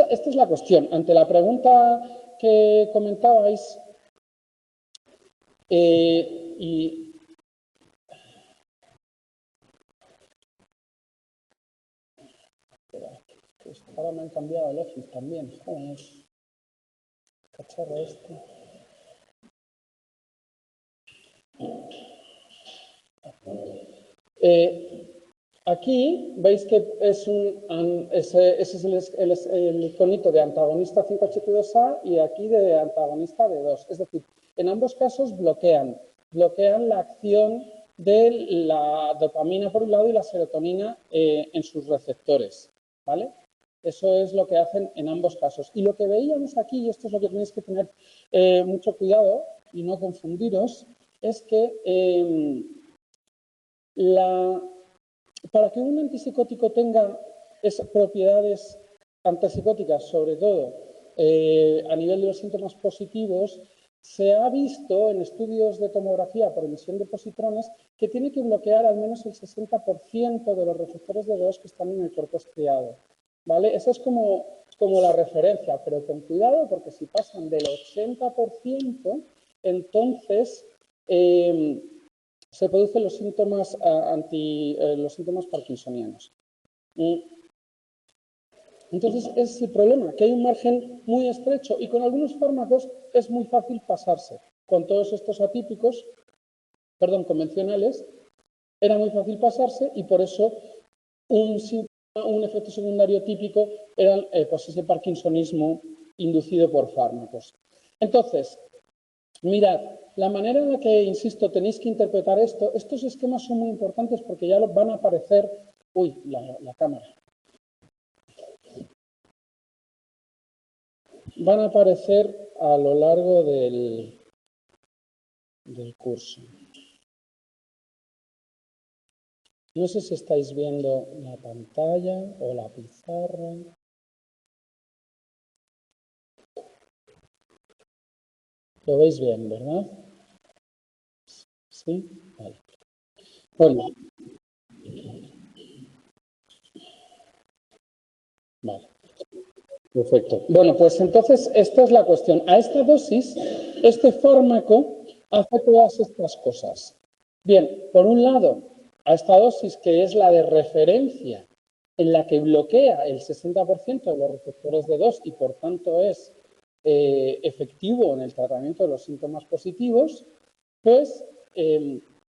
esta es la cuestión. Ante la pregunta que comentabais, ahora me han cambiado el Office también. Joder, cacharro este. Aquí veis que ese es el iconito de antagonista 5HT2A y aquí de antagonista D2. Es decir, en ambos casos bloquean la acción de la dopamina por un lado y la serotonina en sus receptores, ¿vale? Eso es lo que hacen en ambos casos. Y lo que veíamos aquí, y esto es lo que tenéis que tener mucho cuidado y no confundiros, es que para que un antipsicótico tenga esas propiedades antipsicóticas, sobre todo a nivel de los síntomas positivos, se ha visto en estudios de tomografía por emisión de positrones que tiene que bloquear al menos el 60% de los receptores de D2 que están en el cuerpo estriado, ¿vale? Esa es como la referencia, pero con cuidado porque si pasan del 80%, entonces se producen los síntomas los síntomas parkinsonianos. Entonces, ese es el problema, que hay un margen muy estrecho y con algunos fármacos es muy fácil pasarse. Con todos estos atípicos, convencionales, era muy fácil pasarse y por eso un efecto secundario típico era pues ese parkinsonismo inducido por fármacos. Entonces, mirad, la manera en la que, insisto, tenéis que interpretar estos esquemas son muy importantes porque ya van a aparecer... Uy, la cámara. Van a aparecer a lo largo del curso. No sé si estáis viendo la pantalla o la pizarra. Lo veis bien, ¿verdad? ¿Sí? Vale. Bueno. Vale. Perfecto. Bueno, pues entonces esta es la cuestión. A esta dosis, este fármaco hace todas estas cosas. Bien, por un lado, a esta dosis que es la de referencia, en la que bloquea el 60% de los receptores de D2 y por tanto es efectivo en el tratamiento de los síntomas positivos, pues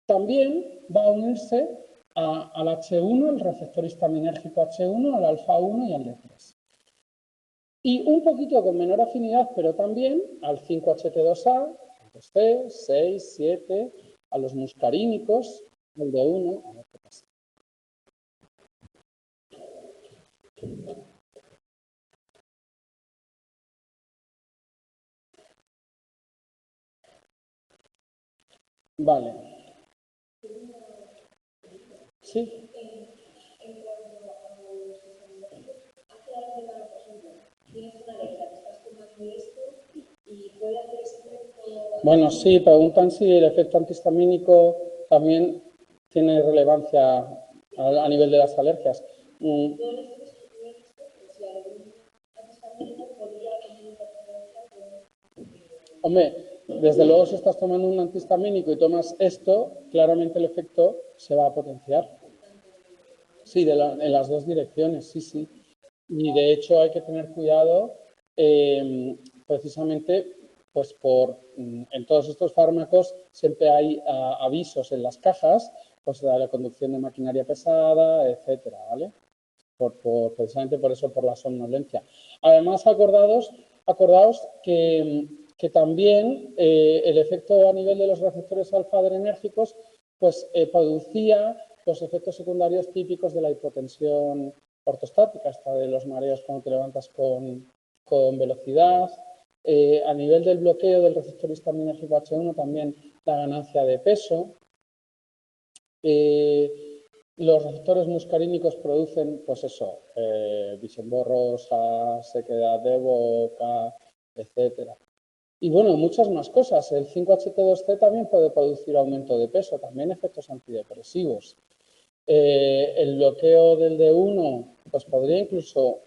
también va a unirse al H1, el receptor histaminérgico H1, al alfa-1 y al D3. Y un poquito con menor afinidad, pero también al 5HT2A, al 2C, 6, 7, a los muscarínicos, al D1, a ver qué pasa. Vale. ¿Sí? Bueno, sí, preguntan si el efecto antihistamínico también tiene relevancia a nivel de las alergias. Hombre, desde luego si estás tomando un antihistamínico y tomas esto, claramente el efecto se va a potenciar. Sí, en las dos direcciones, sí, sí. Y de hecho hay que tener cuidado precisamente pues en todos estos fármacos siempre hay avisos en las cajas pues de la conducción de maquinaria pesada, etcétera, ¿vale? Precisamente por eso, por la somnolencia. Además, acordaos que también el efecto a nivel de los receptores alfa-adrenérgicos pues producía los efectos secundarios típicos de la hipotensión ortostática, hasta de los mareos cuando te levantas con velocidad. A nivel del bloqueo del receptor histaminérgico H1 también la ganancia de peso. Los receptores muscarínicos producen, pues eso, visión borrosa, sequedad de boca, etcétera. Y bueno, muchas más cosas. El 5HT2C también puede producir aumento de peso, también efectos antidepresivos. El bloqueo del D1 pues podría incluso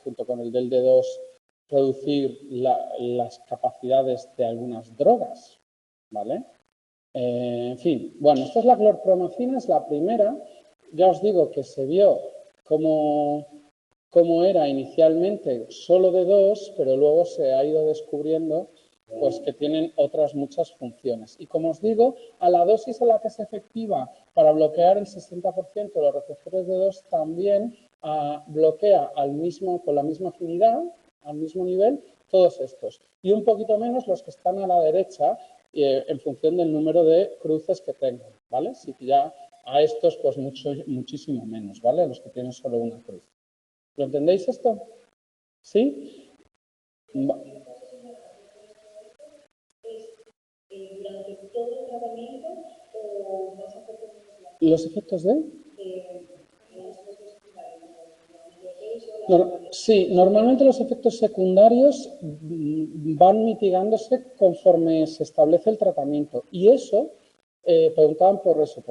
junto con el del D2, reducir las capacidades de algunas drogas, ¿vale? En fin, bueno, esta es la clorpromacina, es la primera. Ya os digo que se vio cómo era inicialmente solo D2, pero luego se ha ido descubriendo pues que tienen otras muchas funciones. Y como os digo, a la dosis a la que es efectiva para bloquear el 60% de los receptores D2 también bloquea con la misma afinidad, al mismo nivel, todos estos. Y un poquito menos los que están a la derecha en función del número de cruces que tengan, ¿vale? Si ya a estos, pues muchísimo menos, ¿vale? A los que tienen solo una cruz. ¿Lo entendéis esto? ¿Sí? ¿Durante todo el tratamiento o más efectos? ¿Los efectos de? Sí, normalmente los efectos secundarios van mitigándose conforme se establece el tratamiento. Y eso, preguntaban por eso,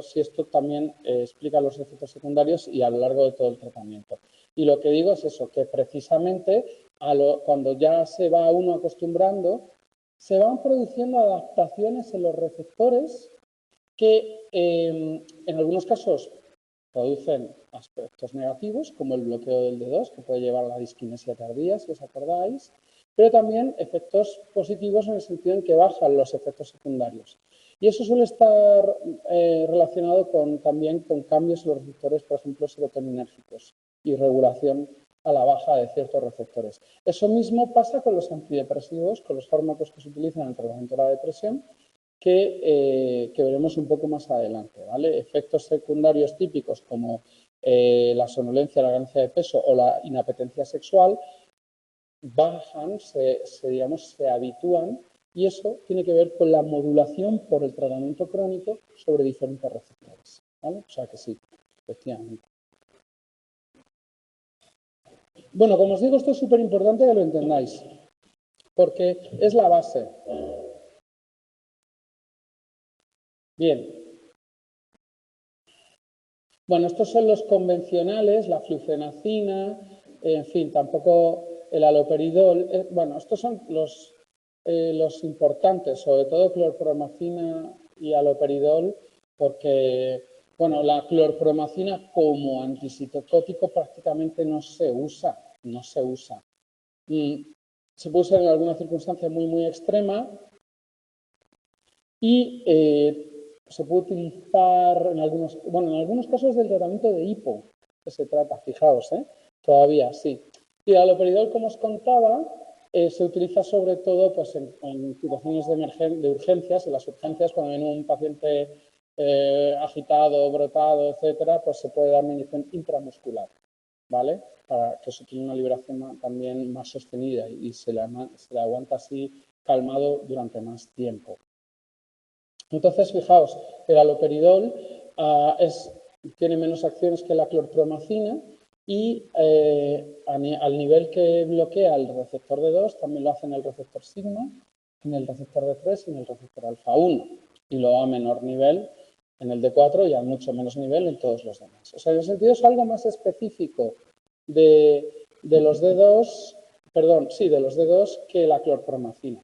si esto también explica los efectos secundarios y a lo largo de todo el tratamiento. Y lo que digo es eso, que precisamente cuando ya se va uno acostumbrando, se van produciendo adaptaciones en los receptores que en algunos casos producen aspectos negativos, como el bloqueo del D2, que puede llevar a la disquinesia tardía, si os acordáis, pero también efectos positivos en el sentido en que bajan los efectos secundarios. Y eso suele estar relacionado también con cambios en los receptores, por ejemplo, serotoninérgicos y regulación a la baja de ciertos receptores. Eso mismo pasa con los antidepresivos, con los fármacos que se utilizan en el tratamiento de la depresión, que veremos un poco más adelante, ¿vale? Efectos secundarios típicos como la somnolencia, la ganancia de peso o la inapetencia sexual bajan, se habitúan, y eso tiene que ver con la modulación por el tratamiento crónico sobre diferentes receptores, ¿vale? O sea que sí, efectivamente. Bueno, como os digo, esto es súper importante que lo entendáis, porque es la base. Bien. Bueno, estos son los convencionales, la flufenacina, en fin, tampoco el haloperidol. Bueno, estos son los importantes, sobre todo clorpromacina y haloperidol, porque, bueno, la clorpromacina como antipsicótico prácticamente no se usa, se puede usar en alguna circunstancia muy, muy extrema y se puede utilizar en algunos casos del tratamiento de hipo, que se trata, fijaos, todavía sí. Y el haloperidol, como os contaba, se utiliza sobre todo pues, en situaciones de urgencias, en las urgencias, cuando viene un paciente agitado, brotado, etcétera, pues se puede dar medicación intramuscular, ¿vale? Para que eso tenga una liberación también más sostenida y se le aguanta así calmado durante más tiempo. Entonces, fijaos, el haloperidol tiene menos acciones que la clorpromacina y al nivel que bloquea el receptor D2, también lo hace en el receptor sigma, en el receptor D3 y en el receptor alfa 1. Y luego a menor nivel en el D4 y a mucho menos nivel en todos los demás. O sea, en ese sentido es algo más específico de los D2, de los D2 que la clorpromacina.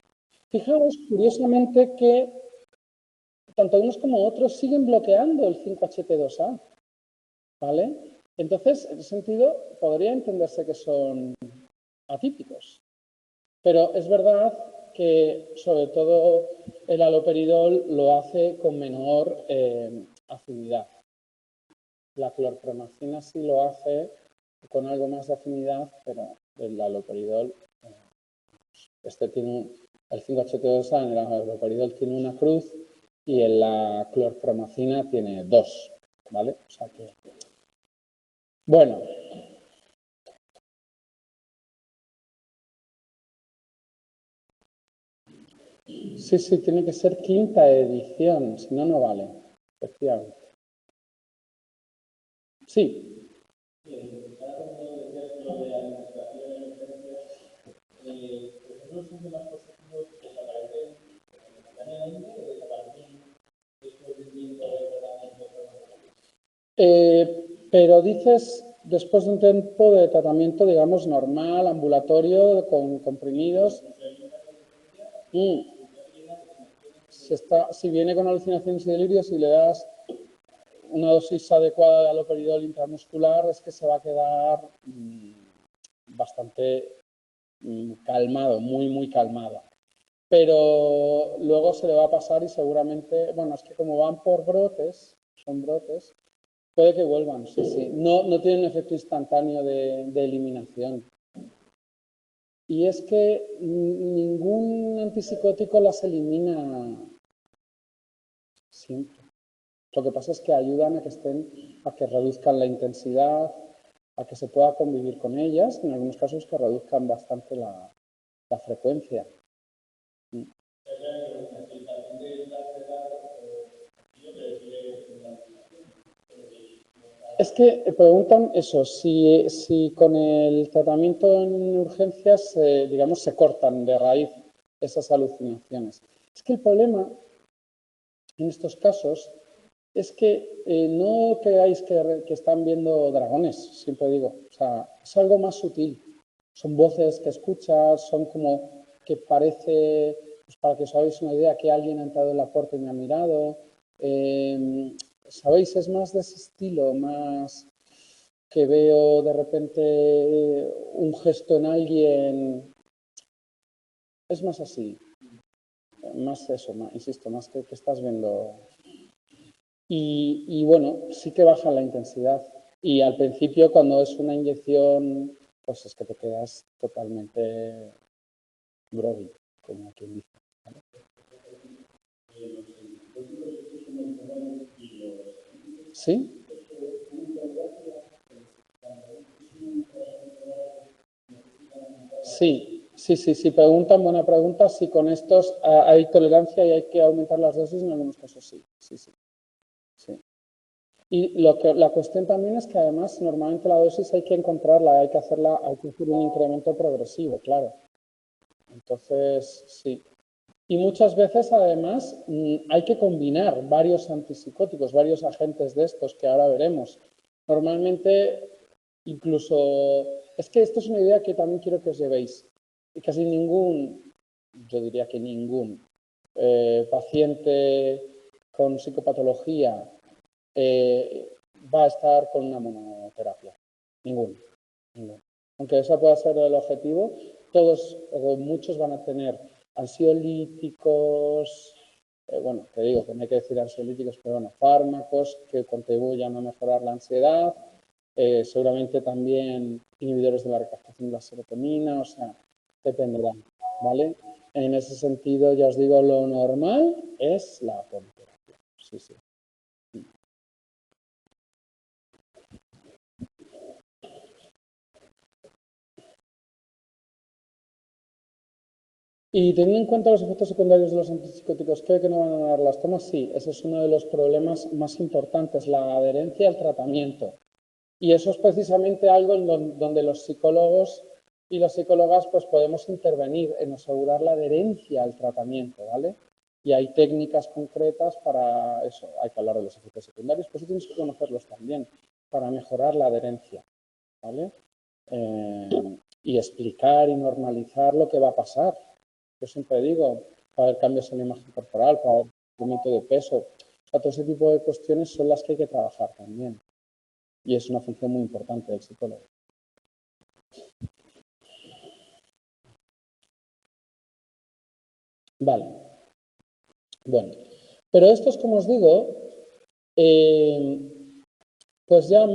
Fijaos, curiosamente, que tanto unos como otros siguen bloqueando el 5-HT2A, ¿vale? Entonces, en ese sentido, podría entenderse que son atípicos. Pero es verdad que, sobre todo, el haloperidol lo hace con menor afinidad. La clorpromacina sí lo hace con algo más de afinidad, pero el haloperidol, tiene el 5-HT2A en el haloperidol tiene una cruz y en la clorpromacina tiene 2, ¿vale? O sea que, bueno. Sí, tiene que ser quinta edición, si no, no vale, efectivamente. Sí. Pero dices después de un tiempo de tratamiento, digamos, normal, ambulatorio, con comprimidos. Si viene con alucinaciones y delirios y le das una dosis adecuada de haloperidol intramuscular, es que se va a quedar bastante calmado, muy calmado. Pero luego se le va a pasar y seguramente, bueno, es que como van por brotes, son brotes, puede que vuelvan, sí. No tienen efecto instantáneo de eliminación. Y es que ningún antipsicótico las elimina siempre. Lo que pasa es que ayudan a que reduzcan la intensidad, a que se pueda convivir con ellas, en algunos casos que reduzcan bastante la frecuencia. Es que preguntan eso, si con el tratamiento en urgencias, digamos, se cortan de raíz esas alucinaciones. Es que el problema en estos casos es que no creáis que están viendo dragones, siempre digo. O sea, es algo más sutil. Son voces que escuchas, son como que parece, pues para que os hagáis una idea, que alguien ha entrado en la puerta y me ha mirado. ¿Sabéis? Es más de ese estilo, más que veo de repente un gesto en alguien. Es más así. Más eso, insisto, más que estás viendo. Y bueno, sí que baja la intensidad. Y al principio, cuando es una inyección, pues es que te quedas totalmente groggy, como quien dice. ¿Vale? ¿Sí? Sí. Preguntan, buena pregunta. Si con estos hay tolerancia y hay que aumentar las dosis, en algunos casos sí. Y la cuestión también es que además normalmente la dosis hay que encontrarla, hay que hacer un incremento progresivo, claro. Entonces, sí. Y muchas veces además hay que combinar varios antipsicóticos, varios agentes de estos que ahora veremos. Normalmente incluso, es que esto es una idea que también quiero que os llevéis. Y casi ningún, yo diría que ningún paciente con psicopatología va a estar con una monoterapia. Ninguno. Aunque ese pueda ser el objetivo, todos o muchos van a tener ansiolíticos, bueno, te digo que no hay que decir ansiolíticos, pero bueno, fármacos que contribuyan a mejorar la ansiedad, seguramente también inhibidores de la recaptación de la serotonina, o sea, dependerá, ¿vale? En ese sentido, ya os digo, lo normal es la monoterapia. Sí. Y teniendo en cuenta los efectos secundarios de los antipsicóticos, ¿cree que no van a dar las tomas? Sí, ese es uno de los problemas más importantes, la adherencia al tratamiento. Y eso es precisamente algo en donde los psicólogos y las psicólogas pues podemos intervenir en asegurar la adherencia al tratamiento, ¿vale? Y hay técnicas concretas para eso. Hay que hablar de los efectos secundarios, pues tienes que conocerlos también para mejorar la adherencia, ¿vale? Y explicar y normalizar lo que va a pasar. Yo siempre digo, va a haber cambios en la imagen corporal, va a haber aumento de peso. O sea, todo ese tipo de cuestiones son las que hay que trabajar también. Y es una función muy importante del psicólogo. Vale. Bueno, pero estos, como os digo, pues ya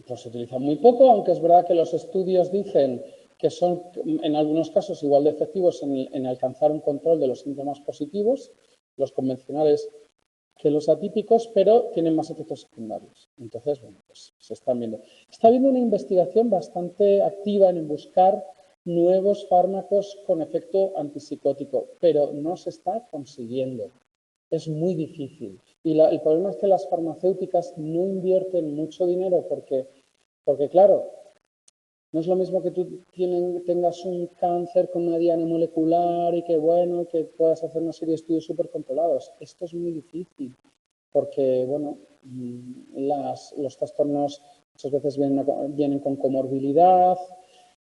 pues se utilizan muy poco, aunque es verdad que los estudios dicen que son en algunos casos igual de efectivos en alcanzar un control de los síntomas positivos, los convencionales que los atípicos, pero tienen más efectos secundarios. Entonces, bueno, pues se están viendo. Está habiendo una investigación bastante activa en buscar nuevos fármacos con efecto antipsicótico, pero no se está consiguiendo. Es muy difícil. Y el problema es que las farmacéuticas no invierten mucho dinero porque claro, no es lo mismo que tú tengas un cáncer con una diana molecular y que, bueno, que puedas hacer una serie de estudios súper controlados. Esto es muy difícil porque, bueno, los trastornos Muchas veces vienen con comorbilidad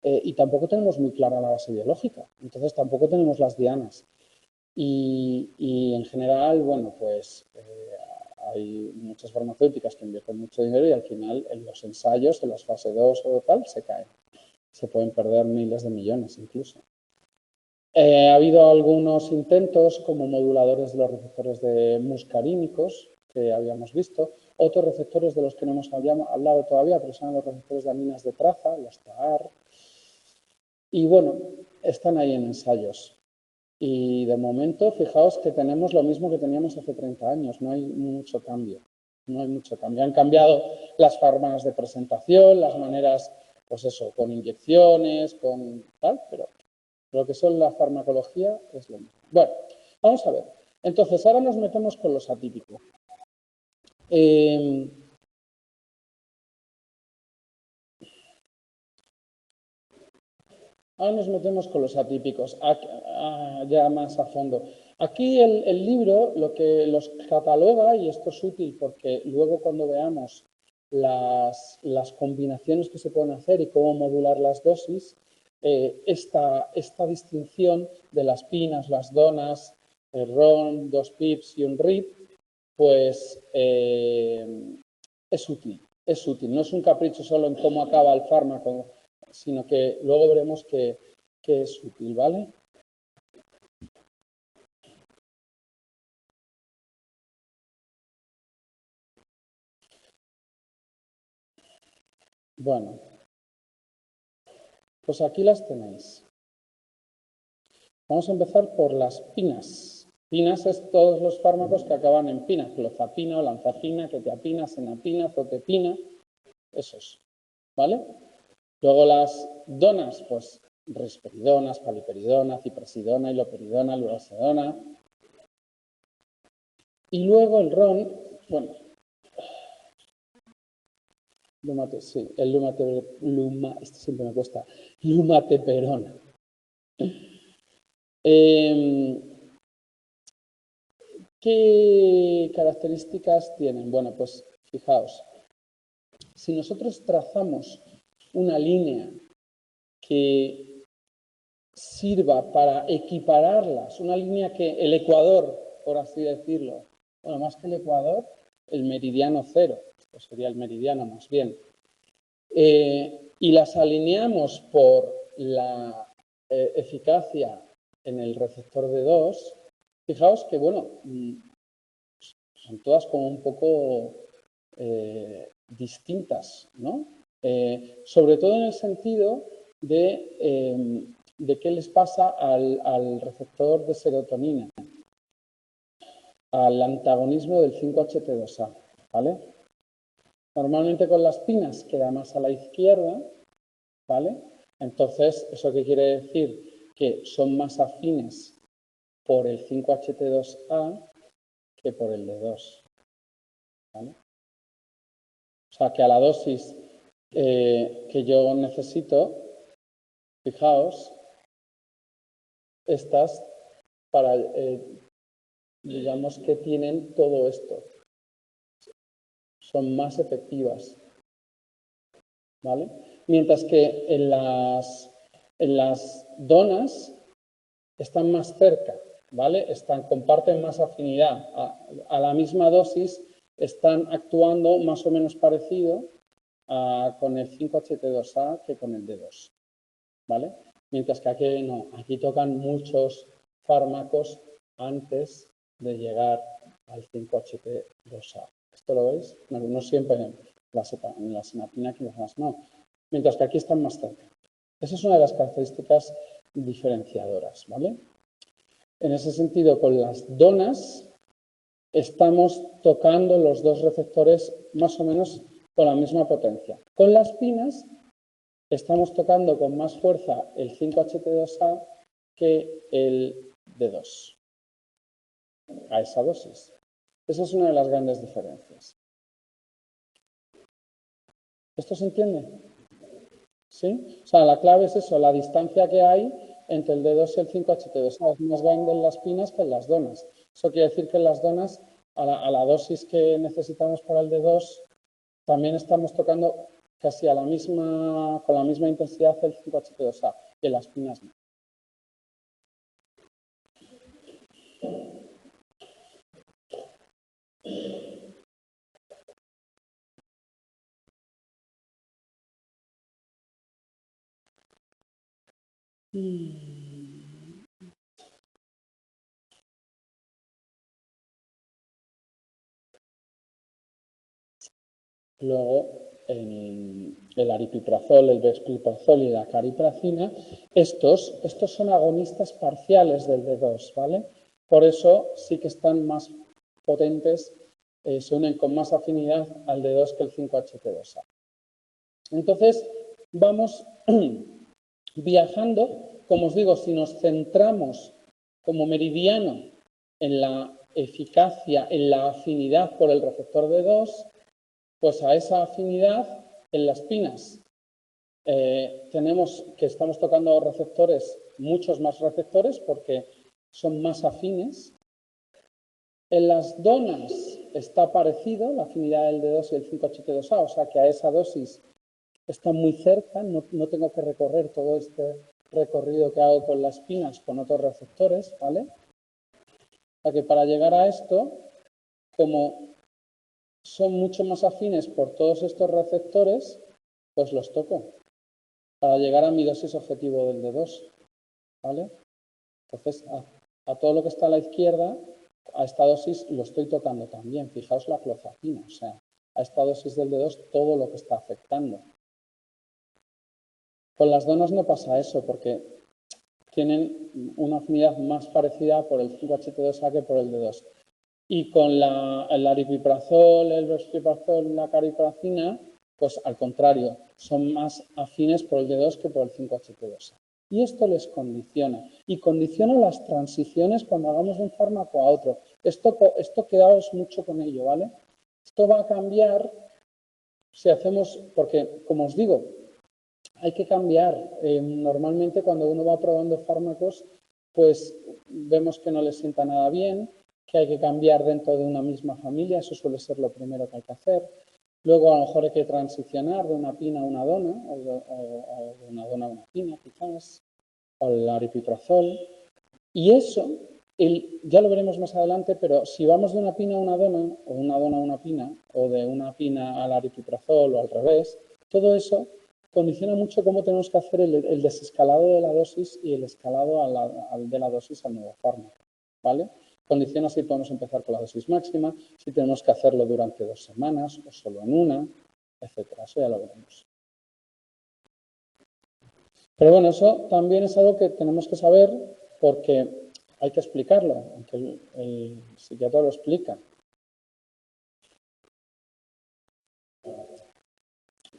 y tampoco tenemos muy clara la base biológica. Entonces tampoco tenemos las dianas. Y en general, bueno, pues hay muchas farmacéuticas que invierten mucho dinero y al final en los ensayos, en las fase 2 o tal, se caen. Se pueden perder miles de millones incluso. Ha habido algunos intentos como moduladores de los receptores de muscarínicos que habíamos visto, otros receptores de los que no hemos hablado todavía, pero son los receptores de aminas de traza, los TAAR, y bueno, están ahí en ensayos. Y de momento, fijaos que tenemos lo mismo que teníamos hace 30 años, no hay mucho cambio. No hay mucho cambio. Han cambiado las formas de presentación, las maneras, pues eso, con inyecciones, con tal, pero lo que son la farmacología es lo mismo. Bueno, vamos a ver. Entonces, ahora nos metemos con los atípicos. Ahora nos metemos con los atípicos, ya más a fondo. Aquí el libro lo que los cataloga, y esto es útil porque luego cuando veamos las combinaciones que se pueden hacer y cómo modular las dosis, esta distinción de las pinas, las donas, el ron, 2 pips y un RIP, pues es útil. Es útil, no es un capricho solo en cómo acaba el fármaco, sino que luego veremos que es útil, ¿vale? Bueno, pues aquí las tenéis. Vamos a empezar por las pinas. Pinas es todos los fármacos que acaban en pina, clozapina, olanzapina, quetiapina, senapina, zotepina, esos, ¿vale? Luego las donas, pues risperidonas, paliperidona, ciprasidona, iloperidona, lurasidona. Y luego el ron, bueno, sí, el este siempre me cuesta, lumateperona. ¿Qué características tienen? Bueno, pues fijaos, si nosotros trazamos una línea que sirva para equipararlas, una línea que el ecuador, por así decirlo, bueno, más que el ecuador, el meridiano cero, esto sería el meridiano más bien, y las alineamos por la eficacia en el receptor de 2, fijaos que, bueno, son todas como un poco distintas, ¿no? Sobre todo en el sentido de qué les pasa al receptor de serotonina, al antagonismo del 5-HT2A, ¿vale? Normalmente con las pinas queda más a la izquierda, ¿vale? Entonces, ¿eso qué quiere decir? Que son más afines por el 5-HT2A que por el D2, ¿vale? O sea, que a la dosis que yo necesito, fijaos, estas para, digamos que tienen todo esto. Son más efectivas, ¿vale? Mientras que en las donas están más cerca, ¿vale? Comparten más afinidad. A la misma dosis están actuando más o menos parecido con el 5-HT2A que con el D2, ¿vale? Mientras que aquí no, aquí tocan muchos fármacos antes de llegar al 5-HT2A. ¿Esto lo veis? No siempre en la senapina que los demás no. Mientras que aquí están más cerca. Esa es una de las características diferenciadoras, ¿vale? En ese sentido, con las donas estamos tocando los dos receptores más o menos con la misma potencia. Con las pinas estamos tocando con más fuerza el 5-HT2A que el D2 a esa dosis. Esa es una de las grandes diferencias. ¿Esto se entiende? ¿Sí? O sea, la clave es eso, la distancia que hay entre el D2 y el 5-HT2A es más grande en las pinas que en las donas. Eso quiere decir que en las donas, a la dosis que necesitamos para el D2, también estamos tocando casi con la misma intensidad el 5-HT2A, y en las pinas no. Luego, el aripiprazol, el brexpiprazol y la cariprazina, estos son agonistas parciales del D2, ¿vale? Por eso sí que están más potentes, se unen con más afinidad al D2 que el 5-HT2A. Entonces, vamos viajando, como os digo, si nos centramos como meridiano en la eficacia, en la afinidad por el receptor D2, pues a esa afinidad en las pinas tenemos que estamos tocando receptores, muchos más receptores porque son más afines. En las donas está parecido la afinidad del D2 y el 5-HT2A, o sea que a esa dosis está muy cerca, no tengo que recorrer todo este recorrido que hago con las pinas con otros receptores, ¿vale? O sea que para llegar a esto, como son mucho más afines por todos estos receptores, pues los toco para llegar a mi dosis objetivo del D2, ¿vale? Entonces, a todo lo que está a la izquierda, a esta dosis lo estoy tocando también. Fijaos la clozapina, o sea, a esta dosis del D2 todo lo que está afectando. Con las donas no pasa eso, porque tienen una afinidad más parecida por el 5-HT2A que por el D2. Y con el aripiprazol, el brexpiprazol y la cariprazina, pues al contrario, son más afines por el D2 que por el 5-HT2A. Y esto les condiciona. Y condiciona las transiciones cuando hagamos de un fármaco a otro. Esto quedaos mucho con ello, ¿vale? Esto va a cambiar si hacemos, porque como os digo, hay que cambiar. Normalmente cuando uno va probando fármacos, pues vemos que no les sienta nada bien, que hay que cambiar dentro de una misma familia, eso suele ser lo primero que hay que hacer. Luego a lo mejor hay que transicionar de una pina a una dona, o de una dona a una pina quizás, o el aripiprazol. Y eso, ya lo veremos más adelante, pero si vamos de una pina a una dona, o de una dona a una pina, o de una pina al aripiprazol o al revés, todo eso condiciona mucho cómo tenemos que hacer el desescalado de la dosis y el escalado de la dosis al nuevo fármaco, ¿vale? Condiciona si podemos empezar con la dosis máxima, si tenemos que hacerlo durante 2 semanas o solo en una, etcétera. Eso ya lo veremos. Pero bueno, eso también es algo que tenemos que saber porque hay que explicarlo, aunque el psiquiatra lo explica.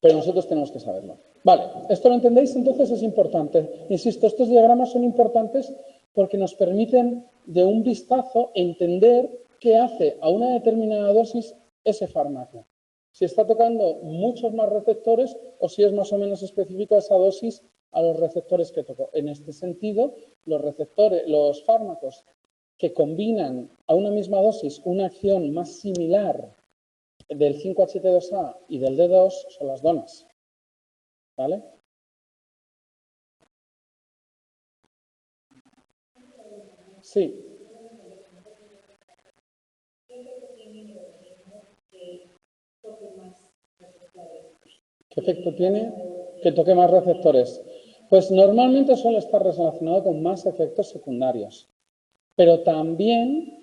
Pero nosotros tenemos que saberlo. Vale, esto lo entendéis, entonces es importante. Insisto, estos diagramas son importantes porque nos permiten de un vistazo entender qué hace a una determinada dosis ese fármaco. Si está tocando muchos más receptores o si es más o menos específico esa dosis a los receptores que tocó. En este sentido, los fármacos que combinan a una misma dosis una acción más similar del 5-HT2A y del D2 son las donas. ¿Vale? Sí. ¿Qué efecto tiene que toque más receptores? Pues normalmente suele estar relacionado con más efectos secundarios. Pero también,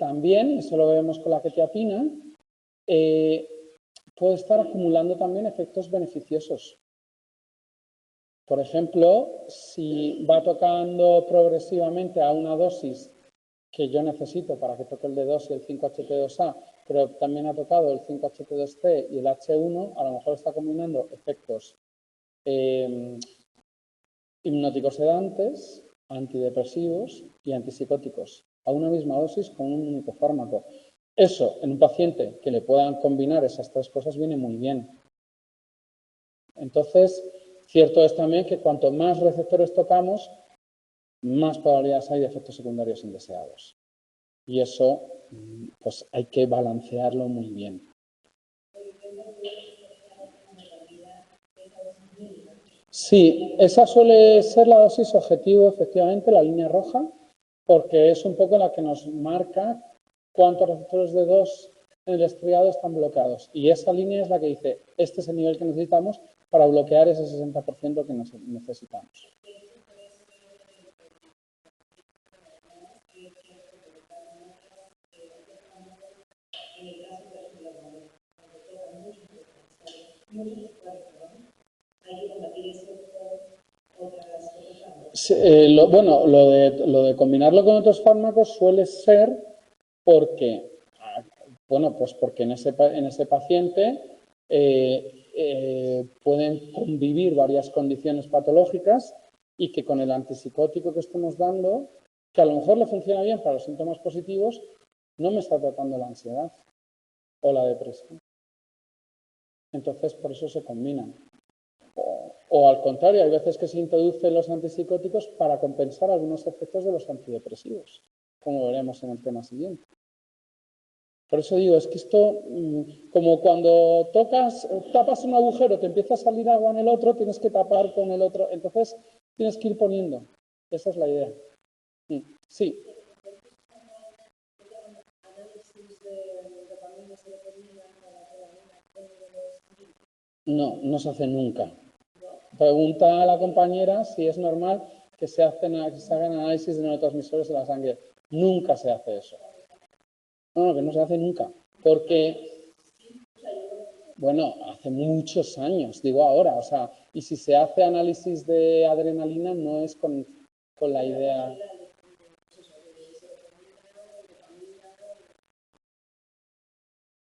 eso lo vemos con la quetiapina, puede estar acumulando también efectos beneficiosos. Por ejemplo, si va tocando progresivamente a una dosis que yo necesito para que toque el D2 y el 5-HT2A, pero también ha tocado el 5-HT2C y el H1, a lo mejor está combinando efectos hipnóticos sedantes, antidepresivos y antipsicóticos a una misma dosis con un único fármaco. Eso, en un paciente que le puedan combinar esas tres cosas, viene muy bien. Entonces, cierto es también que cuanto más receptores tocamos, más probabilidades hay de efectos secundarios indeseados. Y eso, pues hay que balancearlo muy bien. Sí, esa suele ser la dosis objetivo, efectivamente, la línea roja, porque es un poco la que nos marca cuántos receptores de 2 en el estriado están bloqueados. Y esa línea es la que dice, este es el nivel que necesitamos para bloquear ese 60% que necesitamos. Bueno, lo de combinarlo con otros fármacos suele ser porque, bueno, pues porque en ese paciente pueden convivir varias condiciones patológicas y que con el antipsicótico que estamos dando, que a lo mejor le funciona bien para los síntomas positivos, no me está tratando la ansiedad o la depresión. Entonces, por eso se combinan. O al contrario, hay veces que se introducen los antipsicóticos para compensar algunos efectos de los antidepresivos, como veremos en el tema siguiente. Por eso digo, es que esto, como cuando tapas un agujero, te empieza a salir agua en el otro, tienes que tapar con el otro, entonces tienes que ir poniendo. Esa es la idea. Sí. No, no se hace nunca. Pregunta a la compañera si es normal que se hagan análisis de neurotransmisores en la sangre. Nunca se hace eso. No, que no se hace nunca. Porque, bueno, hace muchos años, digo ahora, o sea, y si se hace análisis de adrenalina no es con la idea.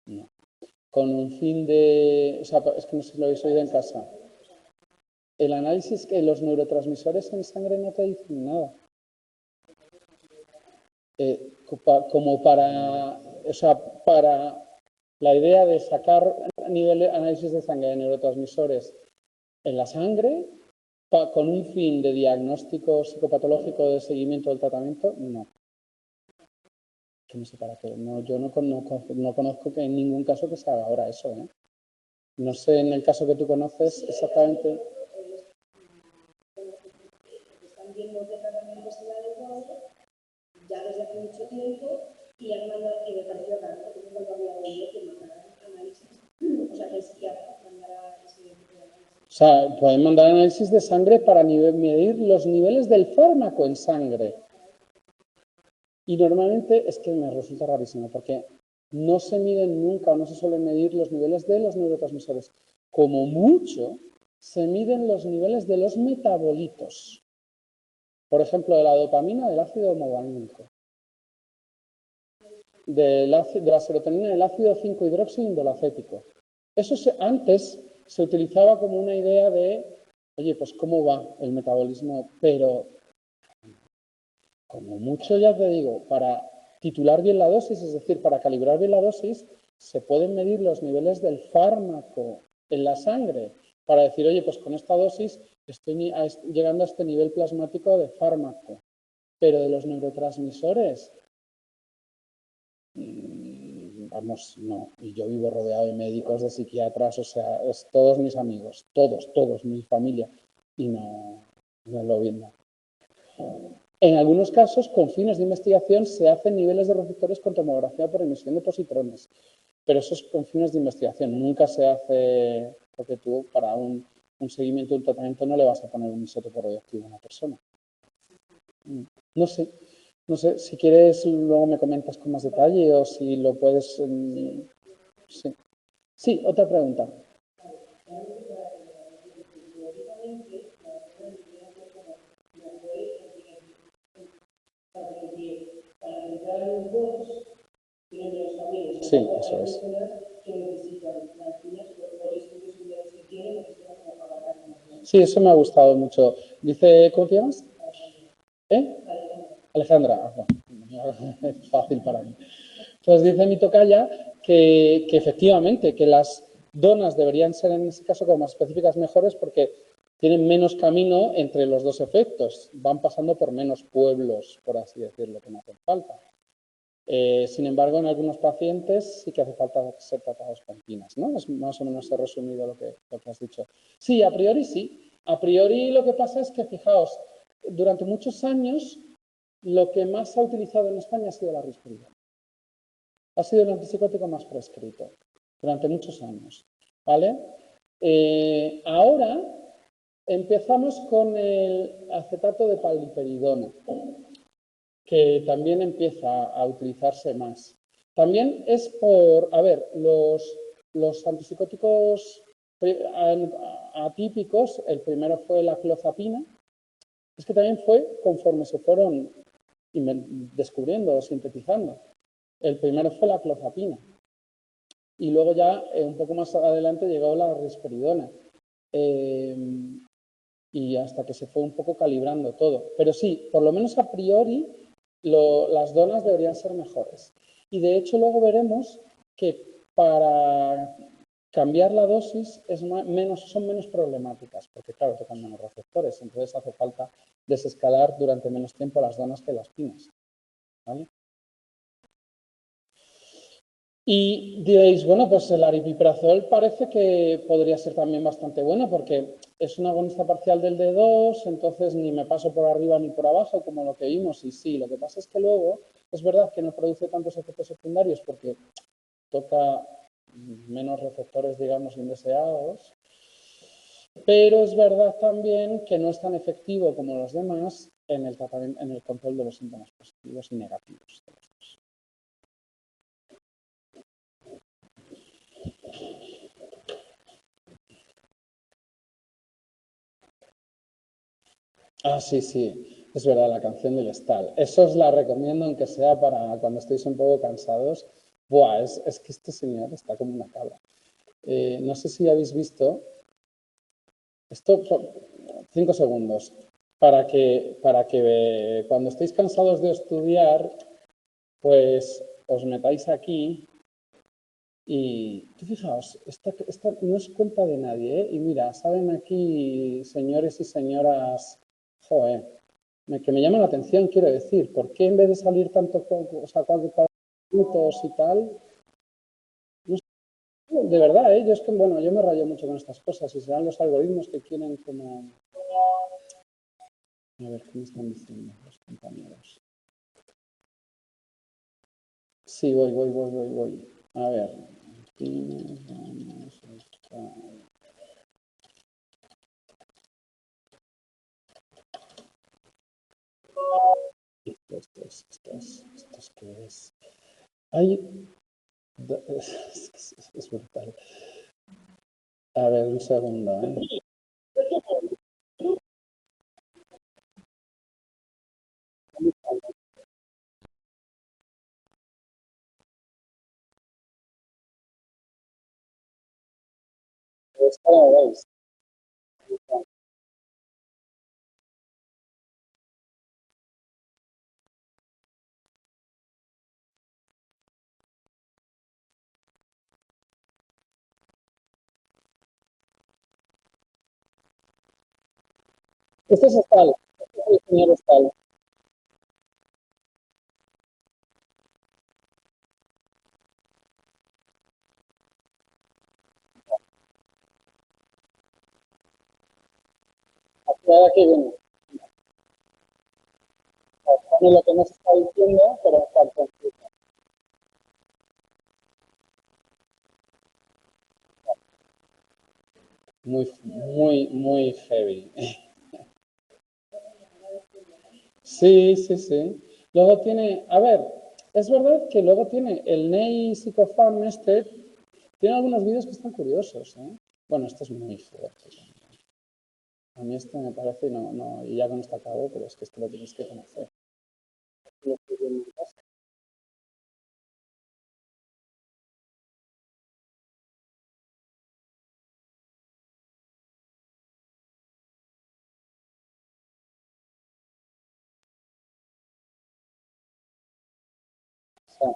No. Con un fin de. O sea, es que no sé si lo habéis oído en casa. El análisis que los neurotransmisores en sangre no te dicen nada. Como para. O sea, para la idea de sacar análisis de sangre de neurotransmisores en la sangre con un fin de diagnóstico psicopatológico de seguimiento del tratamiento, no. Que no sé para qué. No, yo no conozco que en ningún caso que se haga ahora eso, ¿eh? No sé en el caso que tú conoces exactamente. Están viendo qué tratamiento es el adecuado ya desde hace mucho tiempo y han mandado y me pareció raro porque nunca lo había oído que mandaran análisis. O sea, que el psiquiatra mandará ese tipo de análisis. O sea, pueden mandar análisis de sangre para medir los niveles del fármaco en sangre. Y normalmente es que me resulta rarísimo porque no se miden nunca o no se suelen medir los niveles de los neurotransmisores. Como mucho, se miden los niveles de los metabolitos. Por ejemplo, de la dopamina, del ácido homovalínico. De la serotonina, del ácido 5-hidroxiindolacético. Eso antes se utilizaba como una idea de, oye, pues cómo va el metabolismo, pero como mucho, ya te digo, para titular bien la dosis, es decir, para calibrar bien la dosis, se pueden medir los niveles del fármaco en la sangre para decir, oye, pues con esta dosis estoy llegando a este nivel plasmático de fármaco. Pero de los neurotransmisores, vamos, no. Y yo vivo rodeado de médicos, de psiquiatras, o sea, es todos mis amigos, todos, mi familia, y no lo viendo. En algunos casos, con fines de investigación, se hacen niveles de receptores con tomografía por emisión de positrones, pero eso es con fines de investigación. Nunca se hace, porque tú para un seguimiento de un tratamiento no le vas a poner un isótopo radioactivo a una persona. No sé, si quieres luego me comentas con más detalle o si lo puedes... Sí, otra pregunta. Sí, eso es. Sí, eso me ha gustado mucho. Dice, ¿cómo te llamas? Alejandra. Es fácil para mí. Entonces dice mi tocaya que efectivamente, que las donas deberían ser en ese caso como más específicas mejores porque tienen menos camino entre los dos efectos. Van pasando por menos pueblos, por así decirlo, que no hacen falta. Sin embargo, en algunos pacientes sí que hace falta ser tratados con pinas, ¿no? Es más o menos resumido lo que has dicho. Sí, a priori sí. A priori lo que pasa es que, fijaos, durante muchos años lo que más se ha utilizado en España ha sido la risperidona. Ha sido el antipsicótico más prescrito durante muchos años, ¿vale? Ahora empezamos con el acetato de paliperidona, que también empieza a utilizarse más. También es por, a ver, los antipsicóticos atípicos, el primero fue la clozapina, es que también fue conforme se fueron descubriendo o sintetizando. El primero fue la clozapina y luego ya un poco más adelante llegó la risperidona y hasta que se fue un poco calibrando todo. Pero sí, por lo menos a priori las donas deberían ser mejores. Y de hecho luego veremos que para cambiar la dosis son menos problemáticas, porque claro, tocan menos receptores, entonces hace falta desescalar durante menos tiempo las donas que las pinas, ¿vale? Y diréis, bueno, pues el aripiprazol parece que podría ser también bastante bueno porque es un agonista parcial del D2, entonces ni me paso por arriba ni por abajo como lo que vimos. Y sí, lo que pasa es que luego es verdad que no produce tantos efectos secundarios porque toca menos receptores, digamos, indeseados, pero es verdad también que no es tan efectivo como los demás en el tratamiento, en el control de los síntomas positivos y negativos. Ah, sí, sí, es verdad, la canción del Estal. Eso os la recomiendo, aunque sea para cuando estéis un poco cansados. Buah, es que este señor está como una cabra. No sé si habéis visto, esto son 5 segundos, para que cuando estéis cansados de estudiar, pues os metáis aquí y fijaos, esta no es cuenta de nadie, ¿eh? Y mira, saben aquí señores y señoras, joder, que me llama la atención, quiero decir, ¿por qué en vez de salir tanto, o sea, 4 minutos y tal? No sé, de verdad, yo es que, bueno, yo me rayo mucho con estas cosas y serán los algoritmos que quieren como... A ver, ¿qué me están diciendo los compañeros? Sí, voy. A ver, aquí vamos a estar... Esto es que es... Hay... Es brutal. A ver, un segundo, ¿eh? Esta la veis. Este es Estal, este es el señor Estal. Aquí viene. Pone lo que nos está diciendo, pero está completo. Muy heavy. Sí, sí, sí. Luego tiene, a ver, es verdad que luego tiene el Ney Psicofan este, tiene algunos vídeos que están curiosos, ¿eh? Bueno, este es muy fuerte. A mí este me parece, y ya con esto acabo, pero es que esto lo tienes que conocer. O sea,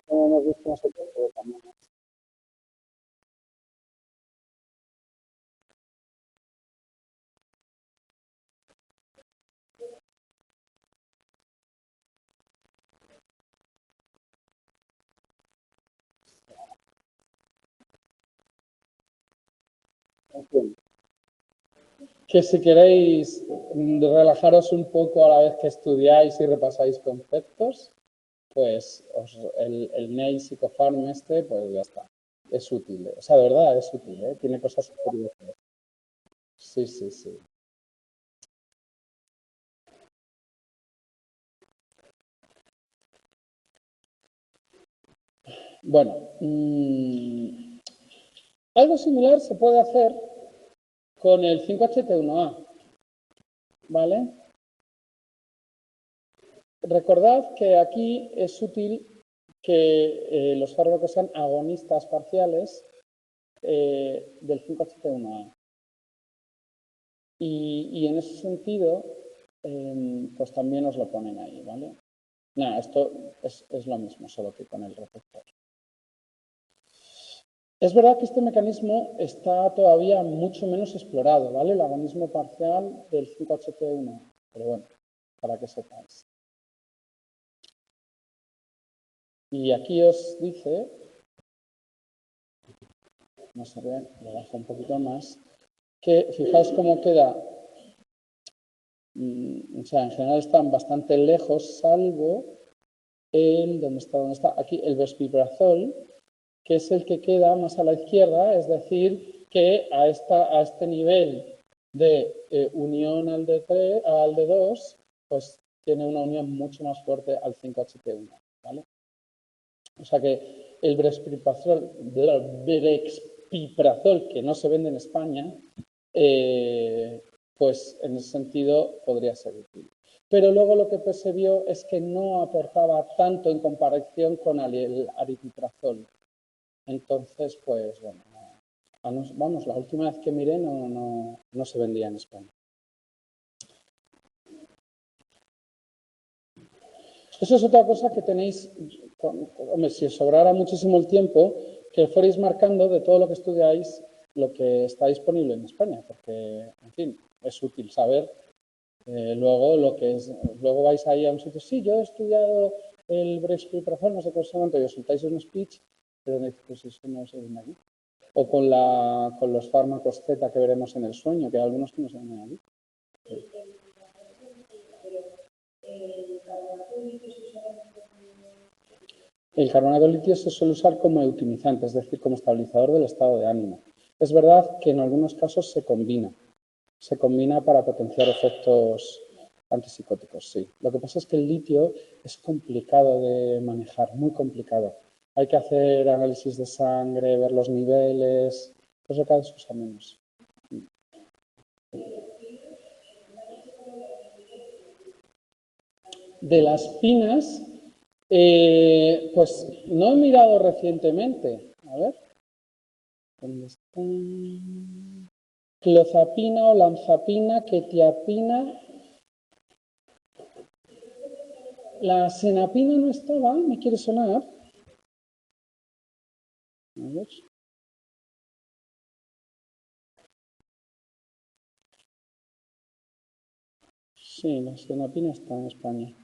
como hemos visto nosotros, pero también. En fin, que si queréis relajaros un poco a la vez que estudiáis y repasáis conceptos, pues el NEI Psicofarm pues ya está. Es útil, o sea, de verdad es útil, ¿eh? Tiene cosas curiosas. Sí, sí, sí. Bueno, algo similar se puede hacer con el 5-HT1A, ¿vale? Recordad que aquí es útil que los fármacos sean agonistas parciales del 5-HT1A. Y en ese sentido, pues también os lo ponen ahí, ¿vale? Nada, esto es lo mismo, solo que con el receptor. Es verdad que este mecanismo está todavía mucho menos explorado, ¿vale? El agonismo parcial del 5-HT1, pero bueno, para que sepáis. Y aquí os dice, no se ve, lo bajo un poquito más, que fijaos cómo queda, o sea, en general están bastante lejos, salvo el, ¿dónde está? Aquí, el vesvibrazol, que es el que queda más a la izquierda, es decir, que a este nivel de unión al D2, pues tiene una unión mucho más fuerte al 5-HT1, ¿vale? O sea que el brexpiprazol, que no se vende en España, pues en ese sentido podría ser útil. Pero luego lo que pues se vio es que no aportaba tanto en comparación con el aripiprazol. Entonces, pues bueno, vamos, la última vez que miré no se vendía en España. Eso es otra cosa que tenéis, hombre, si os sobrara muchísimo el tiempo, que fuerais marcando de todo lo que estudiáis lo que está disponible en España, porque, en fin, es útil saber luego lo que es. Luego vais ahí a un sitio, sí, yo he estudiado el brexpiprazol, no sé cuánto, y os soltáis un speech, pero pues eso no se vende aquí. O con los fármacos Z que veremos en el sueño, que hay algunos que no se venden aquí. El carbonato de litio se suele usar como eutimizante, es decir, como estabilizador del estado de ánimo. Es verdad que en algunos casos se combina para potenciar efectos antipsicóticos, sí. Lo que pasa es que el litio es complicado de manejar, muy complicado. Hay que hacer análisis de sangre, ver los niveles, por eso cada vez se usa menos. De las pinas, pues no he mirado recientemente. A ver. ¿Dónde está? Clozapina, olanzapina, quetiapina. La senapina no estaba, me quiere sonar. A ver. Sí, la senapina está en España.